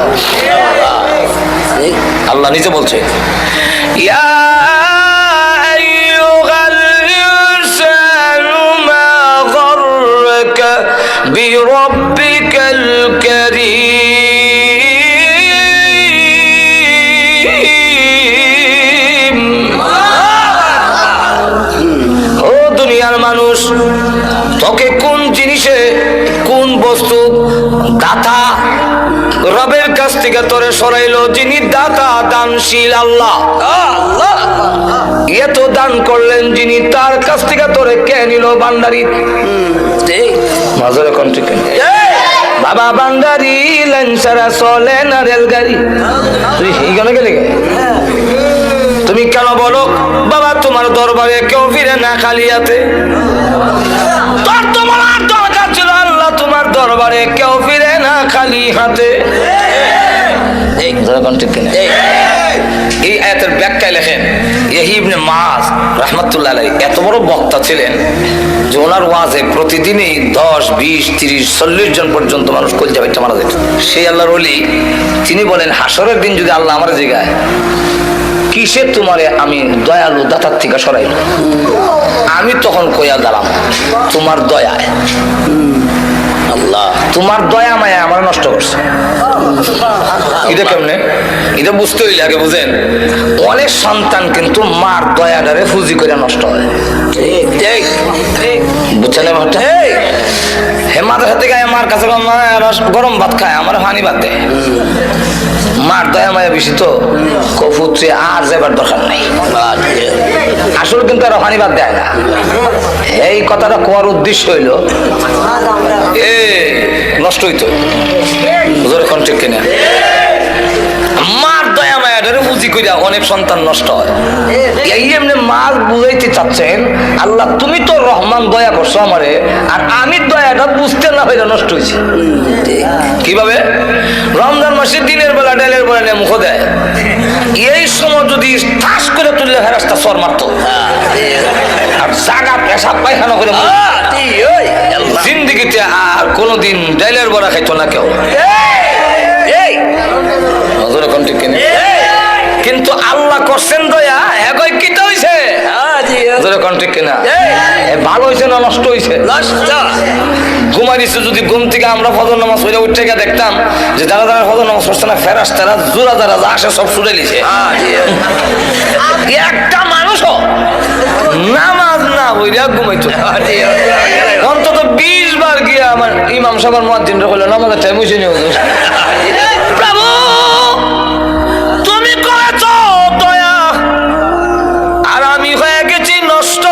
আল্লাহ নিজে বলছে ইয়া আইয়ুহাল ইনসানু মা গররাকা বিরাব্বিকাল কারীম। ও দুনিয়ার মানুষ, তোকে কোন জিনিসে কোন বস্তু দাতা রবের কাছ থেকে তোরে সরাইলো? যিনি দাতা দানশীল আল্লাহ, এত দান করলেন যিনি, তার কাছ থেকে তোরে কে নিল? ভান্ডারি মাজরে কোন ঠিক বাবা ভান্ডারি লাইন ছাড়া চলে না রেলগাড়ি। তুই এইখানে গেলে তুমি তুমি কেন বলো বাবা তোমার দরবারে কেউ ফিরে না খালি হাতে? তোর তো বলার দরকার ছিল আল্লাহ তোমার দরবারে কেউ ফিরে না খালি হাতে। এই আয়াতের ব্যাখ্যায় লেখেন ইয়াহি ইবনে মাআজ রাহমাতুল্লাহ আলাইহি এত বড় বক্তা ছিলেন যে ওনার ওয়াজে প্রতিদিনই 10, 20, 30, 40 জন পর্যন্ত মানুষ কলজা বাইটা মারা যেত। সেই আল্লাহর ওলি তিনি বলেন হাসরের দিন যদি আল্লাহ আমার জায়গায় কিসে তোমারে আমি দয়ালু দাতার থেকে সরাইল, আমি তখন কইয়া দাঁড়াম তোমার দয়ায়। আল্লাহ তোমার দয়া মায়া আমার নষ্ট করছে। এটা কেমনে? এটা বুঝতে হইলে আগে বুঝেন অনেক সন্তান কিন্তু মার দয়াটারে ফুজি করে নষ্ট হয়। বুঝছেন? হে মাদ্রাসা থেকে মার কাছে গরম ভাত খায়, আমার পানি ভাত দেয়। মার দয়া মায়া বেশি তো কফুত্রে আর যাবার দরকার নাই। আসলে কিন্তু আর পানি ভাত দেয় না। এই কথাটা কোয়ার উদ্দেশ্য হইল নষ্ট হইতো এখন ঠিক কিনা? মার দয়া মায়া ধরে বুঝি করিয়া অনেক সন্তান নষ্ট হয়। এই এমনি মাল বুঝাইতে চাচ্ছেন আল্লাহ তুমি তো রহমান দয়া করছো আমারে, আর আমি দয়াটা বুঝতে না হইলে নষ্ট হয়েছি। কিভাবে? রমজান মাসে দিনের বেলা ডালের বেলা নিয়ে মুখ দেয়, এই সময় যদি ঠাস করে তুললে ফেরাস্তা সর মারত, আর জাগা পেশাব পায়খানা করে জিন্দিগিতে আর কোনোদিন ডালের বড়া খাইতো না কেউ। কিন্তু আল্লাহ করছেন দয়া, একই কিটা হইছে ঠিক কিনা? ভালো হয়েছে না নষ্ট হয়েছে? ঘুমাই দিচ্ছে যদি ঘুম থেকে আমরা ফজর নামাজ পড়ে উঠে গিয়ে দেখতাম যে যারা যারা ফজর নামাজ পড়ছে না ফেরেশতারা জোড়া যারা আসে সব ছুটে লিছে। একটা মানুষও নামাজ না হইয়া ঘুমাইতো অন্তত 20 বার গিয়া আমার ইমাম সাহেবের মুয়াজ্জিনরা কইলো নামাজের টাইম হইছে নি হুজুর? প্রভু তুমি করেছো দয়া আর আমি হয়ে গেছি নষ্ট।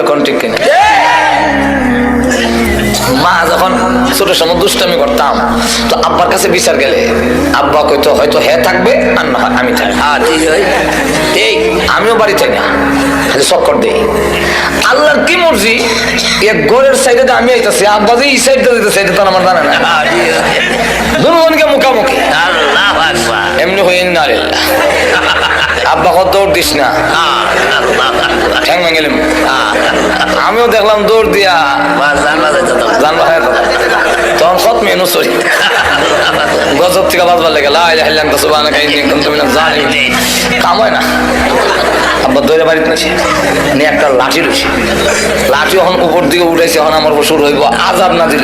এখন ঠিক কিনা? মা যখন ছোট সময় দুষ্টামি করতাম তো আব্বার কাছে বিচার গেলে আব্বা কইতো হয়তো হে থাকবে আর না হয় আমি থাকবো। আমিও বাড়ি থাকি না, চক্কর দিই। আল্লাহর কি মর্জি এক ঘরের সাইডে আমি আইতাছি, আব্বা যে এই সাইডে দিতেছে এটা তো আমার জানা না। দুজনকে মুখামুখি এমনি হয়ে না আব্বা কত দৌড় দিস না ঠ্যাং গেলাম। আমিও দেখলাম দৌড় দিয়া জানবা হয় তখন কত মেনু সরি গজব থেকে বাজবার লেগে কাম হয় না। আব্বা দৌড়ে বাড়িতে নাছি নিয়ে একটা লাঠি রয়েছে, লাঠি এখন উপর দিকে উঠেছে, এখন আমার শুরু হইব আজাব না দিল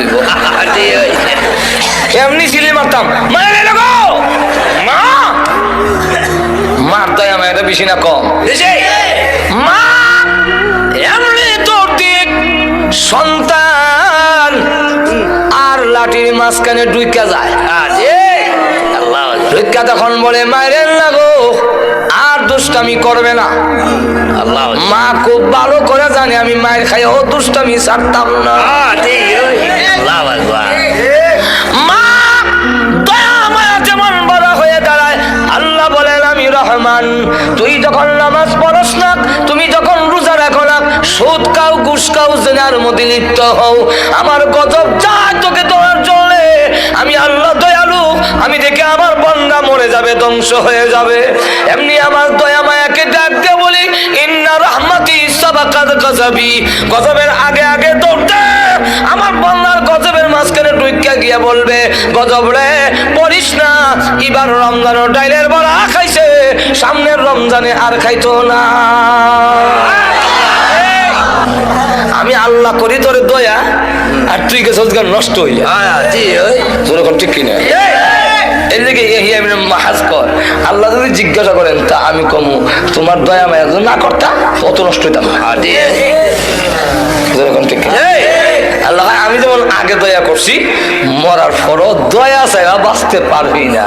এমনি সিলি মারতাম মার দয়া মায়েরা বেশি না কম? মা এমনি তোর দিক সন্তান আর লাঠির মাঝখানে ডুইকা যায়। ডুইকা তখন বলে মায়ের লাগো আর দুষ্টামি করবে না। মা খুব ভালো করে জানে আমি মায়ের খাই ও দুষ্টামি ছাড়তাম না। মা দয়া মায়া যেমন বড় হয়ে দাঁড়ায় আল্লাহ বলেন আমি রহমান। তুই যখন নামাজ পড়স না, তুমি যখন রোজা রাখো না, সুদ খাও ঘুষ খাও জেনার মধ্যে লিপ্ত হও, আমার গজব যায় তোকে তোমার চলে। আমি আল্লাহ দয়ালু, আমি দেখে আমার বান্দা মরে যাবে, ধ্বংস হয়ে যাবে। এমনি আমার দয়া মায়াকে ডাক দিয়ে বলি ইন্না রাহমাতি সাবাকাত গজবি, গজবের আগে আগে দৌড়তে আমার বান্দার গজবের মাঝখানে ঢুইকা গিয়া বলবে গজব রে পড়িস না, এবার রমজানও ডাইলের বড়া খাইছে, সামনের রমজানে আর খাইতো না। আমি আল্লাহ করি তোরে দয়া আর তুই গেছ নষ্ট হইলে ঠিক কিনা? আল্লাহ যদি জিজ্ঞাসা করেন তা আমি কমু তোমার দয়া মায়া না করতাম অত নষ্ট হইতাম। আল্লাহ আমি যেমন আগে দয়া করছি মরার পরও দয়া চাইবা বাঁচতে পারবি না।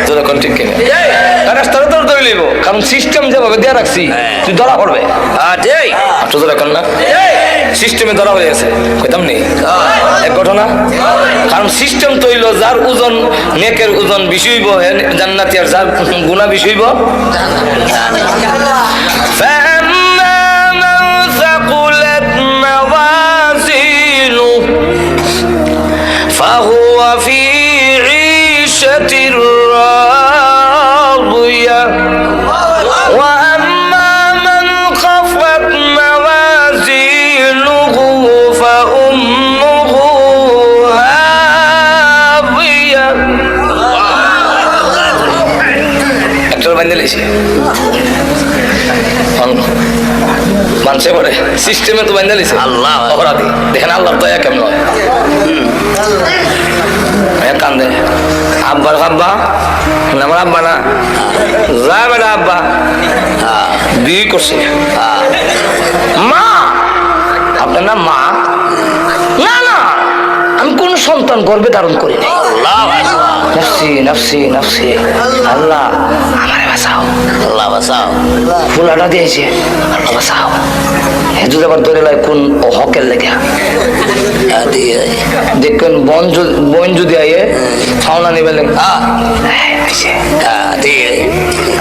যখন ঠিক কিনা তোর ধরে লিব, কারণ সিস্টেম যেভাবে দেয়া রাখছি তুই ধরা পড়বে। না সিস্টেমে ধরা হয়ে গেছে, কইতাম নি এক ঘটনা। কারণ সিস্টেম তৈল যার ওজন নেকের ওজন বেশি হইব জান্নাতি, আর যার গুনাহ বেশি হইব فهو في عيشة راضية وأما من خفت موازينه فأمه هاوية একটা বানিয়ে লেছি মানুষে পড়ে সিস্টেমে তো বানিয়ে লেছে আল্লাহ অপরাধী। দেখেন আল্লাহ দয়া কেমন হয়। কান্দে আব্বার আব্বা আমার আব্বা না যা বেটা আব্বা বিয়ে করছে মা, আপনার নাম মা? না না, আমি কোন সন্তান গর্ভে ধারণ করি নাই। নফসি নফসি নফসি, আল্লাহ আমারে বাঁচাও, আল্লাহ বাঁচাও। ফুলাটা দিয়েছে, আল্লাহ বাঁচাও। হেজুর আবার ধরে লাই কোন হকের লেগে দেখবেন বন যদি আইয়ে ফাওনা নিবে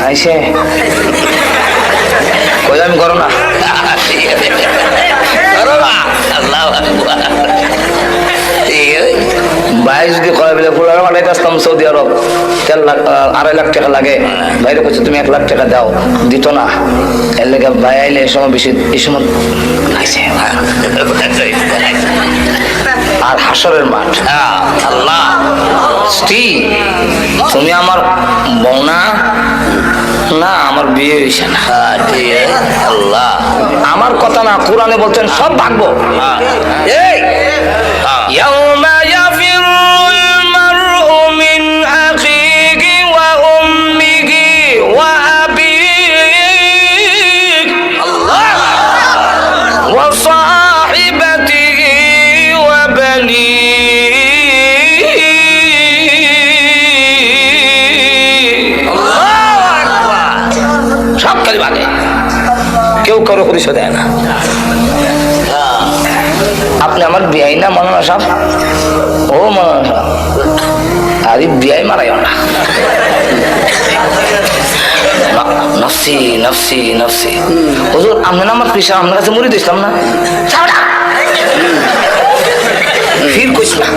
আইসে কই আমি করো না ভাই যদি কয় বলে ফুলার পাঠাইতে আসতাম সৌদি আরব 3 লাখ 2.5 লাখ টাকা লাগে, বাইরে করছে তুমি 1 লাখ টাকা দাও, দিত না। এর লেগে ভাই আইলে এই সময় বেশি, এই সময় আর হাসরের মাঠ আল্লাহ স্ত্রী তুমি আমার বউনা না, আমার বিয়ে হয়েছে না আল্লাহ। আমার কথা না, কোরআনে বলছেন সব ভাগবো। এই ইয়াউমা ইয়াফিরুল মারউ মিন আখিহি ওয়া উম্মিহি ওয়া আবিহি আল্লাহ ওয়া সাহিবাতিহি ওয়া বানিহি আল্লাহু আকবার। সব খালি ভাগে, কেউ কারো পরিচয় দেয় না। আপনি আমার বিয়াই না মৌলানা সাহেব? ও মৌলানা সাহেব, আরে বিয়াই মারাইও না। নফসি নফসি নফসি। হুজুর আপনি না আমার পিসা, আপনার কাছে মুড়ি দিছিলাম না, ফির কইস না।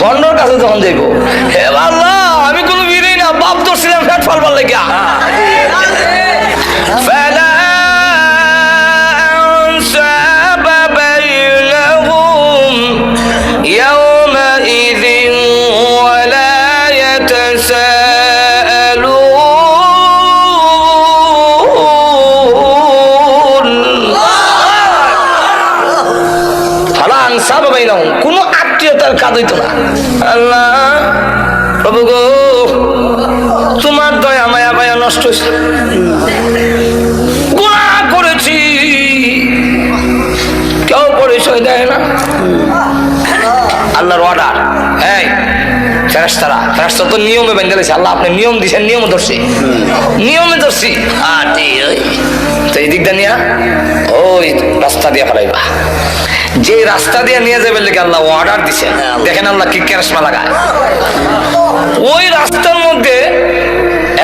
বন্ডর কাছে যখন যাইব, হে আল্লাহ আমি কোনো বিড়ি না, বাপ ধরছিলাম ফ্যাট ফলবার লাগিয়া। কোন আত্মীয়তার কাজ হইতো না। আল্লাহ প্রভু গো, তোমার দয়া মায়া মায়া নষ্ট হয়েছে, গুনাহ করেছি, কেউ পরিচয় দেয় না। আল্লাহর অর্ডার, এই ফেরেশতারা তো নিয়মে বেঁধে দিয়েছে। আল্লাহ আপনি নিয়ম দিয়েছেন, নিয়মে ধরছি, নিয়মে ধরছি। তো এই দিকটা নিয়ে ওই রাস্তা দিয়ে ফেলাইবা, যে রাস্তা দিয়ে নিয়ে যাবে লেগে আল্লাহ অর্ডার দিছে। দেখেন আল্লাহ কি কেরাসমা লাগায়। ওই রাস্তার মধ্যে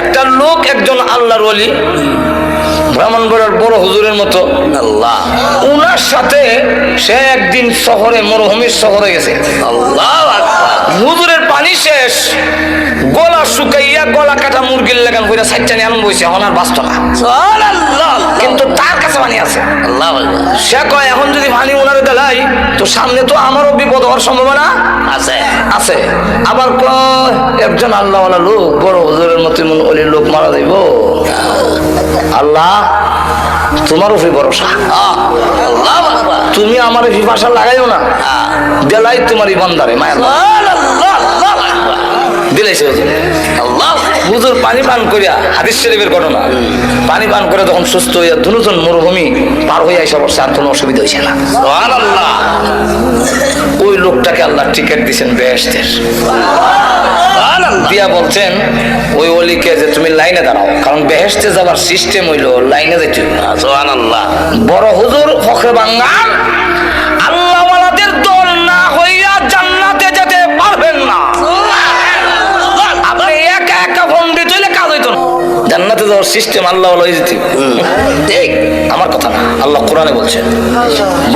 একটা লোক, একজন আল্লাহর ওলি, ব্রাহ্মণবাড়িয়ার বড় হুজুরের মতো আল্লাহ, উনার সাথে সে একদিন শহরে, মরুভূমির শহরে গেছে। আল্লাহ হুজুরের পানি শেষ, গলা শুকাইয়া গলা কাটা মুরগির লাগান কইরা সাইচানি আনন্দ হইছে, ওনার বাঁচত না। কিন্তু তার কাছে পানি আছে। আল্লাহ সে কয় এখন যদি পানি ওনারে দেলাই তো সামনে তো আমারও বিপদ হওয়ার সম্ভাবনা আছে আছে। আবার কয় একজন আল্লাহওয়ালা লোক, বড় হুজুরের মতো ওলির লোক মারা যাইব। আল্লাহ তোমার উপরে ভরসা, তুমি আমার ভাষা লাগাইও না, দেলাই তোমার বান্দারে মায়া দিলাইছে। হুজুর হুজুর পানি পান করিয়া, হাদিস শরীফের ঘটনা, পানি পান করে তখন সুস্থ হইয়া দুজন মরুভূমি পার হইয়া এসে বসছে, আর কোনো অসুবিধা হয়েছে না। সুবহানাল্লাহ। ওই লোকটাকে আল্লাহ টিকিট দিয়েছেন বেহেশতের, দিয়া বলছেন ওই ওলিকে যে তুমি লাইনে দাঁড়াও, কারণ বেহেশতে যাবার সিস্টেম হইলো লাইনে যাইতে হবে। সুবহানাল্লাহ। বড় হুজুর ফখরে বাঙ্গাল আল্লাহওয়ালাদের দল না হইয়া জান্নাতে যেতে পারবেন না। আপনি একা একা পণ্ডিত হইলে কাজ হইতো না। জান্নাতে যাওয়ার সিস্টেম আল্লাহ হয়ে যেতে ঠিক আমার কথা না, আল্লাহ কোরআনে বলছেন।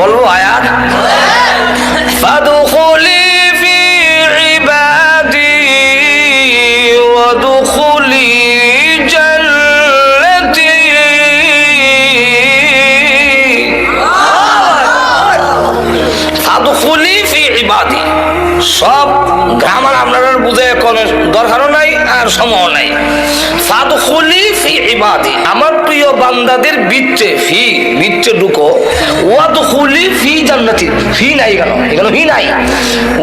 বলবো আয়াত, ফাদখুলি ফি ইবাদি ওয়াদখুলি জান্নাতি। ফাদখুলি ফি ইবাদি, সব গ্রামার আপনারা বুঝে কোনো দরকারও নাই আর সমূহ নাই। ফাদখুলি ফি ইবাদি, আমার প্রিয় বান্দাদের ভিতরে, ফি ভিতরে ঢুকো। ওয়াদখুলি ফি জান্নাতি, ফি নাই কেন এখানে, ফি নাই।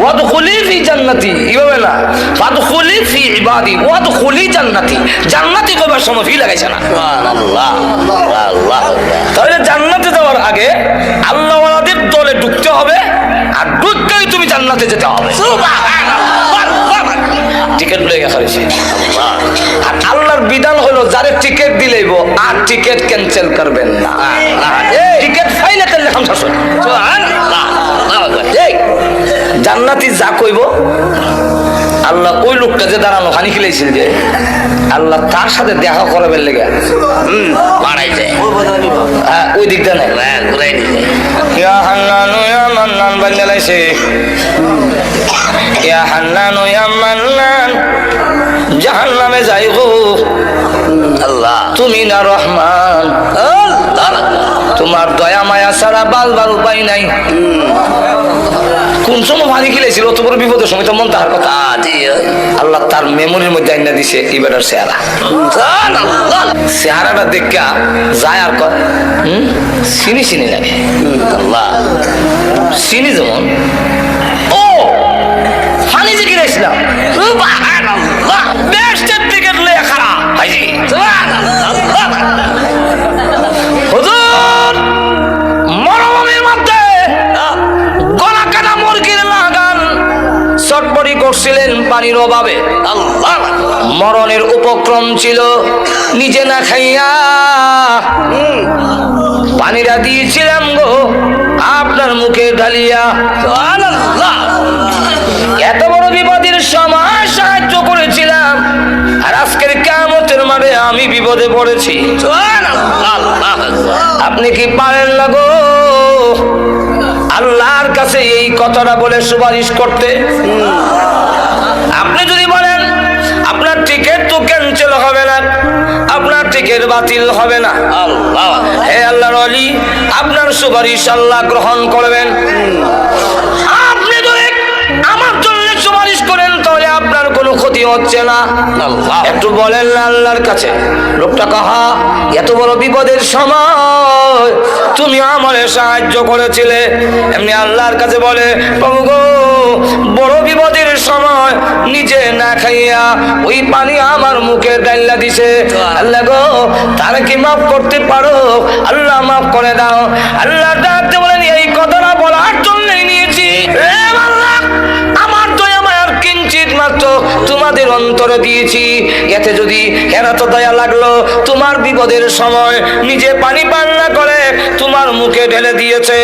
ওয়াদখুলি ফি জান্নাতি এইভাবে না, ফাদখুলি ফি ইবাদি ওয়াদখুলি জান্নাতি। জান্নাতি কবার সময় ফি লাগাইছে না। সুবহানাল্লাহ। তাহলে জান্নাতে যাওয়ার আগে আল্লাহওয়ালাদের দলে ঢুকতে হবে, আর ঢুকতেই তুমি জান্নাতে যেতে হবে। টিকিট লেগে খাইছে। আর আল্লাহর বিধান হলো যারে টিকিট দিলেইব আর টিকিট ক্যান্সেল করবেন না। টিকিট ফাইলে তাহলে হামসা শুন। জান্নাতি যা কইব আল্লাহ ওই লোকটা যে দাঁড়ানো হানি খিলাইছিল যে আল্লাহ তার সাথে দেখা করাবেন লেগে বাড়াই যায়। হ্যাঁ ওই দিকটা নাই, ঘুরাই নিয়ে ইয়া হান্নানু ইয়া মান্নান বান্দালাইছে, ইয়া হান্নানু ইয়া মান্নান। জাহান্নামে যাই গো আল্লাহ, তুমি না রহমান, তোমার দয়া মায়া ছাড়া বালবার উপায় নাই। কোন সময় পানি খেলেছিল অত বড় বিপদের সময় তো মন তাহার কথা আল্লাহ তার মেমোরির মধ্যে আইনা দিছে এবারের চেহারা। চেহারাটা দেখা যায় আর কয় চিনি চিনি লাগে। আল্লাহ চিনি যেমন ও পানি যে কিনেছিলাম বেস্টের টিকিট লয়ে খারাপ হাইজি হুজুর মরুভূমির মধ্যে গলা কাটা মুরগির লাগান চটপটি করছিলেন পানির অভাবে। আল্লাহ মরণের উপক্রম ছিল, নিজে না খাইয়া পানিরা দিয়েছিলাম গো আপনার মুখে ঢালিয়া। আল্লাহ এত বড় বিপদের সময় সাহায্য করেছিলাম, আর আজকের কিয়ামতের মাঠে আমি বিপদে পড়েছি। আপনি কি পারেন না গো আল্লাহর কাছে এই কথাটা বলে সুপারিশ করতে? আপনি যদি বলেন আপনার টিকিট তো ক্যান্সেল হবে না, আপনার টিকিট বাতিল হবে না, হে আল্লাহর ওলি আপনার সুপারিশ আল্লাহ গ্রহণ করবেন। আপনি যদি আমার জন্য সুপারিশ করেন তাহলে আপনার কোনো ক্ষতি হচ্ছে না। একটু বলেন না আল্লাহর কাছে। লোকটা কাহা এত বড় বিপদের সময় তুমি আমারে সাহায্য করেছিলে, এমনি আল্লাহর কাছে বলে প্রভু গো বড় বিপদের সময় নিজে না খাইয়া ওই পানি আমার মুখে ডাইলা দিছে, আল্লাহ গো তার কি মাফ করতে পারো? আল্লাহ মাফ করে দাও। আল্লাহ ডাকতে বলেন এই কথাটা বলার জন্যই নিয়েছি আল্লাহ, আমার দয়া মায়ার কিঞ্চিত মাত্র তোমাদের অন্তরে দিয়েছি, এতে যদি এত দয়া লাগলো তোমার বিপদের সময় নিজে পানি পান না করে তোমার মুখে ঢেলে দিয়েছে,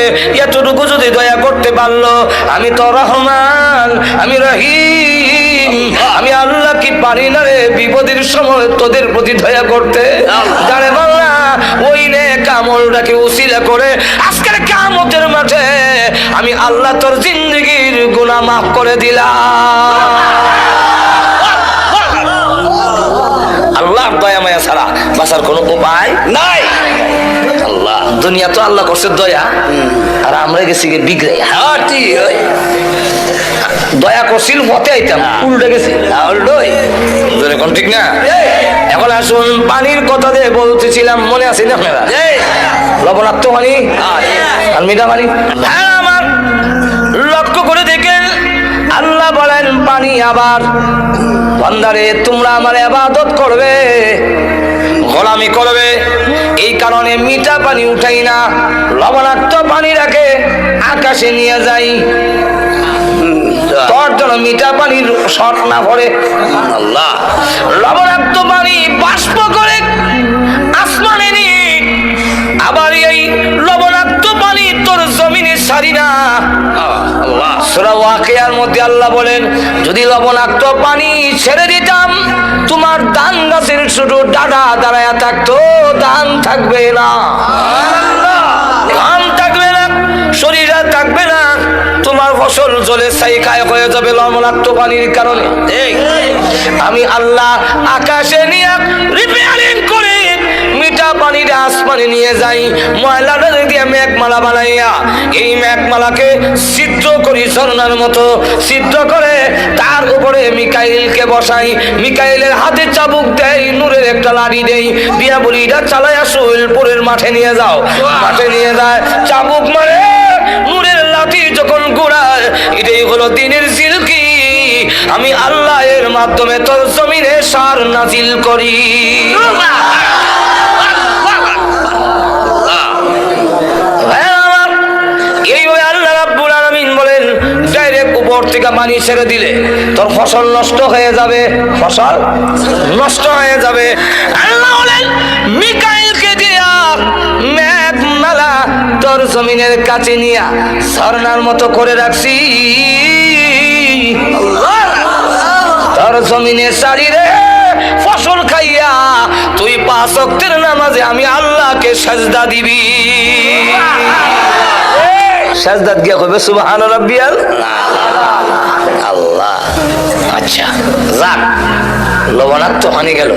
এতটুকু যদি দয়া করতে পারলো, আমি তো রহমান, আমি রহিম, আমি আল্লাহ কি পারি না রে বিপদের সময় তোদের প্রতি দয়া করতে? জানে বাংলা ওই নে কামলটাকে উসিলা করে আজকের কিয়ামতের মাঠে আমি আল্লাহ তোর জিন্দেগির গুনাহ মাফ করে দিলাম। আল্লাহর দয়া মায়া ছাড়া বাঁচার কোনো উপায় নাই। আল্লাহ দুনিয়া তো আল্লাহ করছে দয়া, আর আমরা গেছি বিগড়াইয়া। দয়া করছিল মতে আইতাম, উল্টে গেছি এখন ঠিক না। এখন আসুন পানির কথা দিয়ে বলতেছিলাম, মনে আছে না আপনারা? লবণাক্ত পানি আর মিঠা পানি। হ্যাঁ আমার লক্ষ্য করে দেখেন আল্লাহ বলেন পানি আবার বান্দারে তোমরা আমার ইবাদত করবে, গোলামি করবে, এই কারণে মিঠা পানি উঠাই না, লবণাক্ত পানি রাখে আকাশে নিয়ে যাই, তোর জন্য মিঠা পানির শর্ট না পড়ে। আল্লাহ লবণাক্ত পানি বাষ্প করে আসমানে নিয়ে আবার এই লবণাক্ত পানি তোর জমিনে ছাড়ি না। সূরা ওয়াকিয়ার মধ্যে আল্লাহ বলেন, যদি লবণাক্ত পানি ছেড়ে দিতাম তোমার ধান গাছের ছোট ডাঁটা দাঁড়ায়া থাকতো, ধান থাকবে না, ধান থাকবে না, শরীর থাকবে না, তোমার ফসল জলে ছাইখায় হয়ে যাবে লবণাক্ত পানির কারণে। আমি আল্লাহ আকাশে নিয়ে রিপেয়ারিং করে মিঠা পানিটা আসমানে নিয়ে যাই, ময়লাটা দিয়ে মেঘমালা বানাইয়া এই মেঘমালাকে ছিদ্র করি, ঝর্ণার মতো ছিদ্র করে তার উপরে মিকাইলকে বসাই, মিকাইলের হাতে চাবুক দেই, নূরের একটা লাঠি দেই, দিয়া বলি এটা চালাইয়া সোহেলপুরের মাঠে নিয়ে যাও। মাঠে নিয়ে যায়, চাবুক মারে, নূরের লাঠি যখন ঘোরায়, এটাই হলো দিনের জিলকি। আমি আল্লাহ এর মাধ্যমে তোর জমিনে সার নাজিল করি। পানি ছেড়ে দিলে তোর ফসল নষ্ট হয়ে যাবে, ফসল নষ্ট হয়ে যাবে। আল্লাহ বলেন মিকাইলকে দিয়া মেঘমালা তোর জমিনের কাছে নিয়া ঝর্ণার মতো করে রাখছি, তোর জমিনে সারিরে ফসল খাইয়া তুই 5 ওয়াক্তের নামাজে আমি আল্লাহকে সাজদা দিবি। সাজদাত গিয়া কইবে সুবহান রাব্বিয়াল আল্লাহ। আচ্ছা যাক, লবণাক্ত পানি গেল,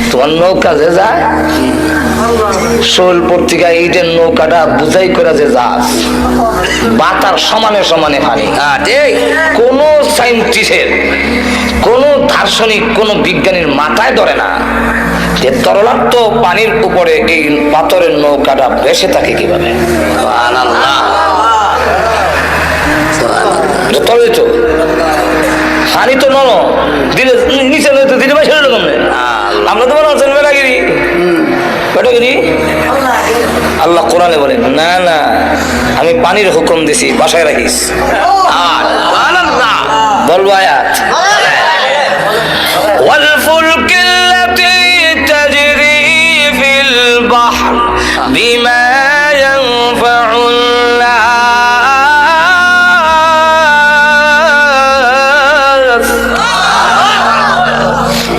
তোমার নৌকা যে যায় সোহেলপুর থেকে এইটার নৌকাটা বুঝাই করে যে যাস বাতার সমানে সমানে পানি। কোন সাইন্টিস্টের, কোন দার্শনিক, কোন বিজ্ঞানীর মাথায় ধরে না যে তরলাক্ত পানির উপরে এই পাথরের নৌকাটা ভেসে থাকে কিভাবে। তবে তো পানি তো নল দিলে নিচে দিলে ভাই ছেড়ে দেবেন, আমরা তো মনে হচ্ছেন বেটাগিরি বেটাগিরি। আল্লাহ কোরআনে বলেন না না, আমি পানির হুকুম দিছি, বাসায় রাখিস। বলবো আয়াত, والفلك التي تجري في البحر بما ينفع الناس।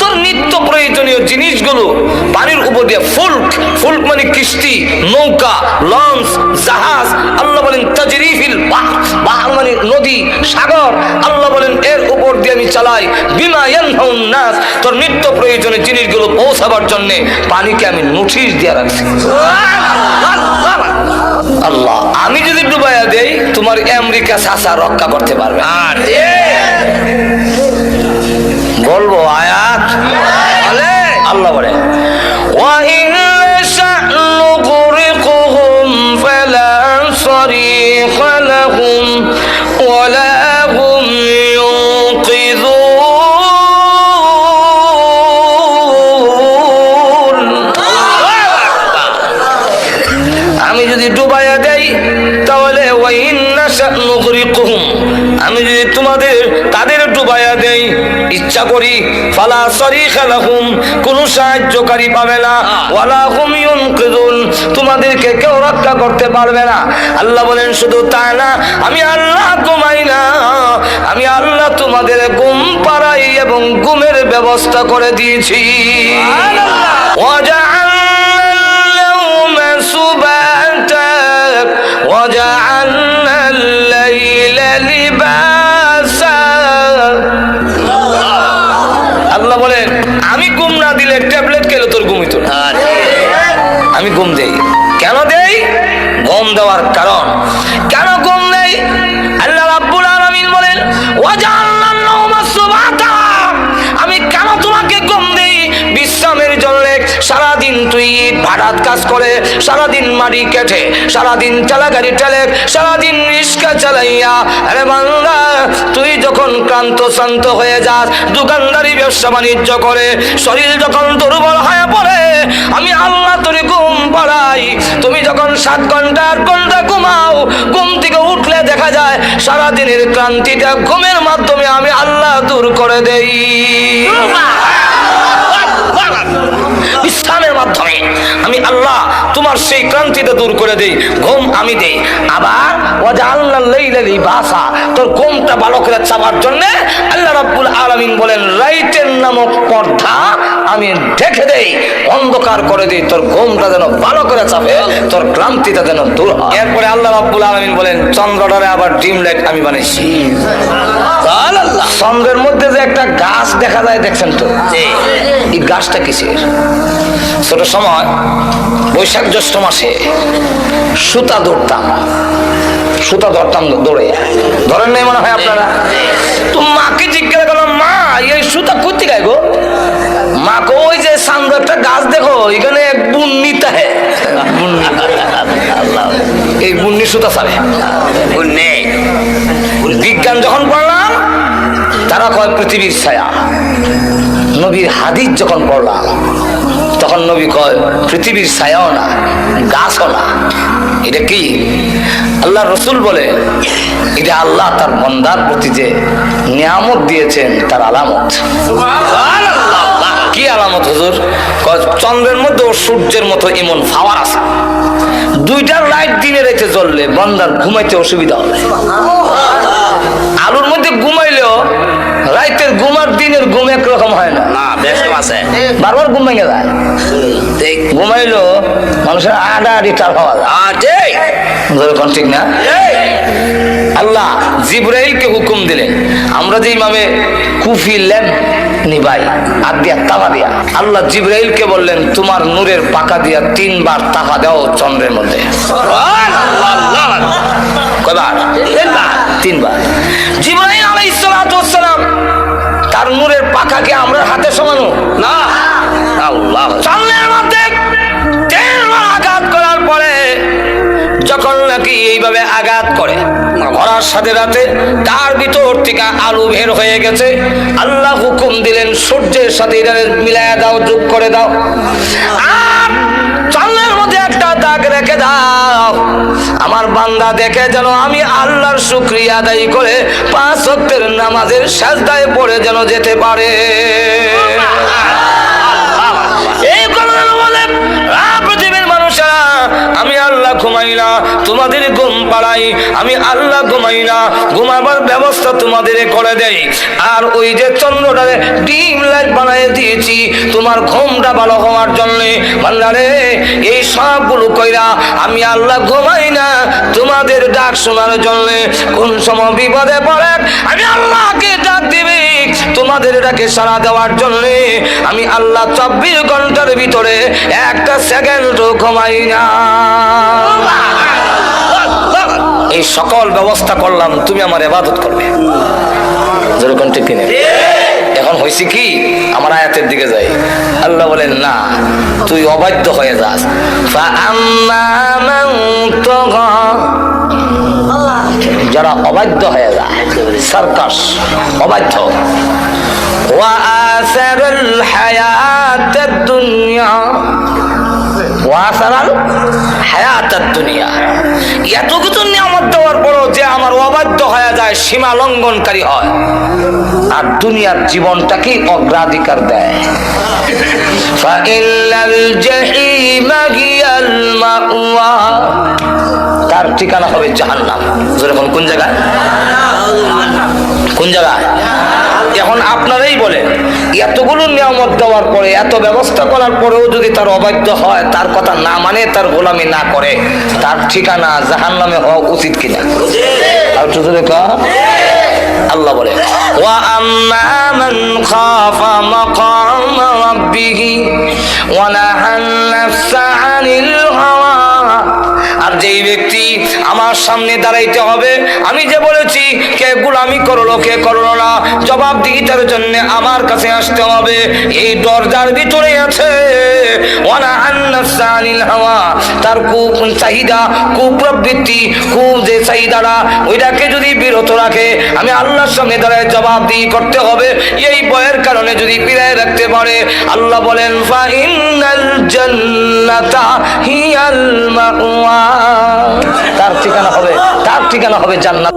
তোর নিত্য প্রয়োজনীয় জিনিসগুলো পানির উপর দিয়ে ফুলক, ফুলক মানে কিস্তি, নৌকা, লঞ্চ, জাহাজ। আল্লাহ বলেন তাজরি ফিল বাহর, বাহর মানে নদী, সাগর। আল্লাহ বলেন এর উপর দিয়ে আমি চালাই, বিমা ইয়ানফাউন নাস, তোর নিত্য প্রয়োজনীয় জিনিসগুলো পৌঁছাবার জন্য পানিকে আমি নোটিশ দিয়ে রাখছি। আল্লাহ আমি যদি ডুবাইয়া দেই তোমার আমেরিকা চাচা রক্ষা করতে পারবে। আর বলবো আয়াত, আল্লাহ বলে وَإِنْ نَشَأْ نُغْرِقْهُمْ فَلَا صَرِيخَ لَهُمْ وَلَا هُمْ يُنقِذُونَ। আমি যদি ডুবাইয়া দেই তাহলে وَإِنْ نَشَأْ نُغْرِقْهُمْ, আমি যদি তোমাদের তাদের ডুবাইয়া দেই ইচ্ছা করি, ফালা সারিখা লাহুম, কোন সাহায্যকারী পাবে না, ওয়ালা হুম ইউনকিযুন, তোমাদেরকে কেউ রক্ষা করতে পারবে না। আল্লাহ বলেন শুধু তাই না, আমি আল্লাহ ঘুমাই না, আমি আল্লাহ তোমাদের ঘুম পাড়াই এবং ঘুমের ব্যবস্থা করে দিয়েছি। আল্লাহ বলেন আমি ঘুম না দিলে ট্যাবলেট খেলে তোর ঘুম হইতো না। আমি ঘুম দেই, কেন দেই? ঘুম দেওয়ার কারণ, কেন ঘুম দেই? আল্লাহ রাব্বুল আলামিন বলেন ওয়াজাআলনান নাওমা সুবহাতা, আমি কেন তোমাকে ঘুম দেই? বিশ্রামের জন্য। সারাদিন তুই ভাড়াত কাজ করে, সারাদিন মাটি কেটে, সারাদিন চালা গাড়ি ঠেলে, সারাদিন রিক্সা চালাইয়া, আরে বান্দা তুই যখন ক্লান্ত শান্ত হয়ে যাস, দোকানদারি ব্যবসা বাণিজ্য করে শরীর যখন দুর্বল হয়ে পড়ে, আমি আল্লাহ তোরে ঘুম পাড়াই। তুমি যখন 7 ঘন্টা 8 ঘন্টা ঘুমাও, ঘুম থেকে উঠলে দেখা যায় সারাদিনের ক্লান্তিটা ঘুমের মাধ্যমে আমি আল্লাহ দূর করে দেই। বিশ্রামের মাধ্যমে আমি আল্লাহ তোমার সেই ক্লান্তিটা দূর করে দেই, ঘুম আমি দেই। আবার ওয়াজআলনাল লাইলা লিবাসা, তোর ঘুমটা ভালো করে চাপার জন্য আল্লাহ রাব্বুল আলামিন বলেন রাইটের নামক পর্দা আমি ঢেকে দেই, অন্ধকার করে দেই, তোর ঘুমটা যেন ভালো করে চাপে, তোর ক্লান্তিটা যেন দূর হয়। এরপরে আল্লাহ রাব্বুল আলামিন বলেন চন্দ্রটারে আবার ডিম লাইট আমি বানাইছি। চন্দ্রের মধ্যে যে একটা গাছ দেখা যায় দেখছেন তো, এই গাছটা কিসের? ছোট সময় বৈশাখ জ্যৈষ্ঠ মাসে সুতা ধরতাম, দৌড়ে, ধরেন নাই মনে হয় আপনারা? তো মাকে জিজ্ঞাসা করলাম, মা এই সুতা করতে গাই গো? মা কো ওই যে সামনে একটা গাছ দেখো, এখানে এক বুন্নি তাহে, এই বুন্নি সুতা ছাড়ে। বিজ্ঞান যখন পড়লাম তারা কয় পৃথিবীর ছায়া। নবীর হাদিস যখন পড়লাম তখন নবী কয় পৃথিবীর ছায়াও না, গাছও না। এটা কি? আল্লাহ রসুল বলে এটা আল্লাহ তার বান্দার প্রতি যে নিয়ামত দিয়েছেন তার আলামত। কি আলামত হুজুর? চন্দ্রের মধ্যে ও সূর্যের মতো এমন পাওয়ার আছে, 2টা লাইট দিনে রাতে জ্বললে বান্দার ঘুমাইতে অসুবিধা হবে। আলুর মধ্যে ঘুমাইলেও রাইতের ঘুম আর দিনের ঘুম একরকম হয় না, বারবার ঘুম ভেঙে যায়। ঘুমাইলো মানুষের আড়াআড়ি টাল হওয়া যায়, ঠিক না? আল্লাহ জিবরাইলকে হুকুম দিলেন, আমরা যে ইমামে কুফি ল্যাম্প নিবাই আর দিয়া তাপা দিয়া, আল্লাহ জিবরাইলকে বললেন তোমার নূরের পাকা দিয়া 3 বার তাপা দাও চন্দ্রের মধ্যে। কয়বার? 3 বার। জিবরাইল আলাইহিস সালাতু ওয়াস সালাম তার নূরের পাকাকে আমরা হাতে সমানো না, আল্লাহ চন্দ্রের মধ্যে 3 বার আঘাত করার পরে যখন নাকি এইভাবে আঘাত করে করার সাথে সাথে তার ভিতর থেকে আলো বের হয়ে গেছে, আল্লাহ হুকুম দিলেন সূর্যের সাথে এটা মিলায়া দাও, যোগ করে দাও, আর চন্দ্রের মধ্যে একটা দাগ রেখে দাও। আমার বান্দা দেখে যেন আমি আল্লাহর শুকরিয়া আদায় করে 5 ওয়াক্তের নামাজের সাজদায় পড়ে যেন যেতে পারে। এই কারণে বলে পৃথিবীর মানুষেরা আমি আল্লাহ ঘুমাই না, তোমাদের ঘুম পাড়াই, আমি আল্লাহ ঘুমাই না, ঘুমাবার ব্যবস্থা তোমাদের করে দেই। আর ওই যে চন্দ্রটারে ডিম লাইট বানিয়ে দিয়েছি তোমার ঘুমটা ভালো হওয়ার জন্য। বান্দারে এই সবগুলো কইরা আমি আল্লাহ ঘুমাই না তোমাদের ডাক শোনার জন্য। কোন সময় বিপদে পড়ে আমি আল্লাহকে ডাক দিবি তোমাদের এটাকে সাড়া দেওয়ার জন্য। আমি আল্লাহ 24 ঘন্টার ভিতরে একটা সেকেন্ডও ঘুমাই না। এই সকল ব্যবস্থা করলাম, তুমি আমার ইবাদত করবে। যেরকম ঠিক কিনে এখন হয়েছে কি, আমার আয়াতের দিকে যাই। আল্লাহ বলেন না, তুই অবাধ্য হয়ে যাস। যারা অবাধ্য হয়ে যায়, সার্কাস অবাধ্য, ওয়াসারাল হায়াতাদ দুনিয়া, ওয়াসারাল হায়াতাদ দুনিয়া, এত কিছু নিয়ামত দেওয়ার পরও যে আমার অবাধ্য হয়ে যায়, সীমা লঙ্ঘনকারী হয়, আর দুনিয়ার জীবনটাকে অগ্রাধিকার দেয়। ফাইনাল জাহিমা হিয়াল মাওয়া, তার ঠিকানা হবে জাহান্নাম। যেরকম কোন জায়গায়? কোন জায়গায়? এখন আপনারাই বলেন, এতগুলো নিয়ামত দেওয়ার পরে, এত ব্যবস্থা করার পরেও যদি তার অবাধ্য হয়, তার কথা না মানে, তার গোলামি না করে, তার ঠিকানা জাহান্নামে হওয়া উচিত কিনা? আর আল্লাহ বলে ওয়া আম্মা মান খাফা মাকাম রাব্বিহি ওয়া নাহান নাফসা আনিল হাওয়া, আর যেই ব্যক্তি আমার সামনে দাঁড়াইতে হবে, আমি যে বলেছি কে গোলামি করলো কে করলো না, জবাবদিহিতার জন্য আমার কাছে আসতে হবে, এই দরজার ভিতরে আছে ওয়া নাহান নাফসা আনিল হাওয়া, তার চাহিদা, কুপ্রবৃত্তি, যে চাহিদাটা ওইটাকে যদি বিরত রাখে, আমি আল্লাহর সামনে দাঁড়ায় জবাবদিহি করতে হবে, এই ভয়ের কারণে যদি ফিরায় রাখতে পারে, আল্লাহ বলেন ফা ইন্নাল জান্নাতা হিয়াল মাওয়া, তার ঠিকানা হবে জান্নাত।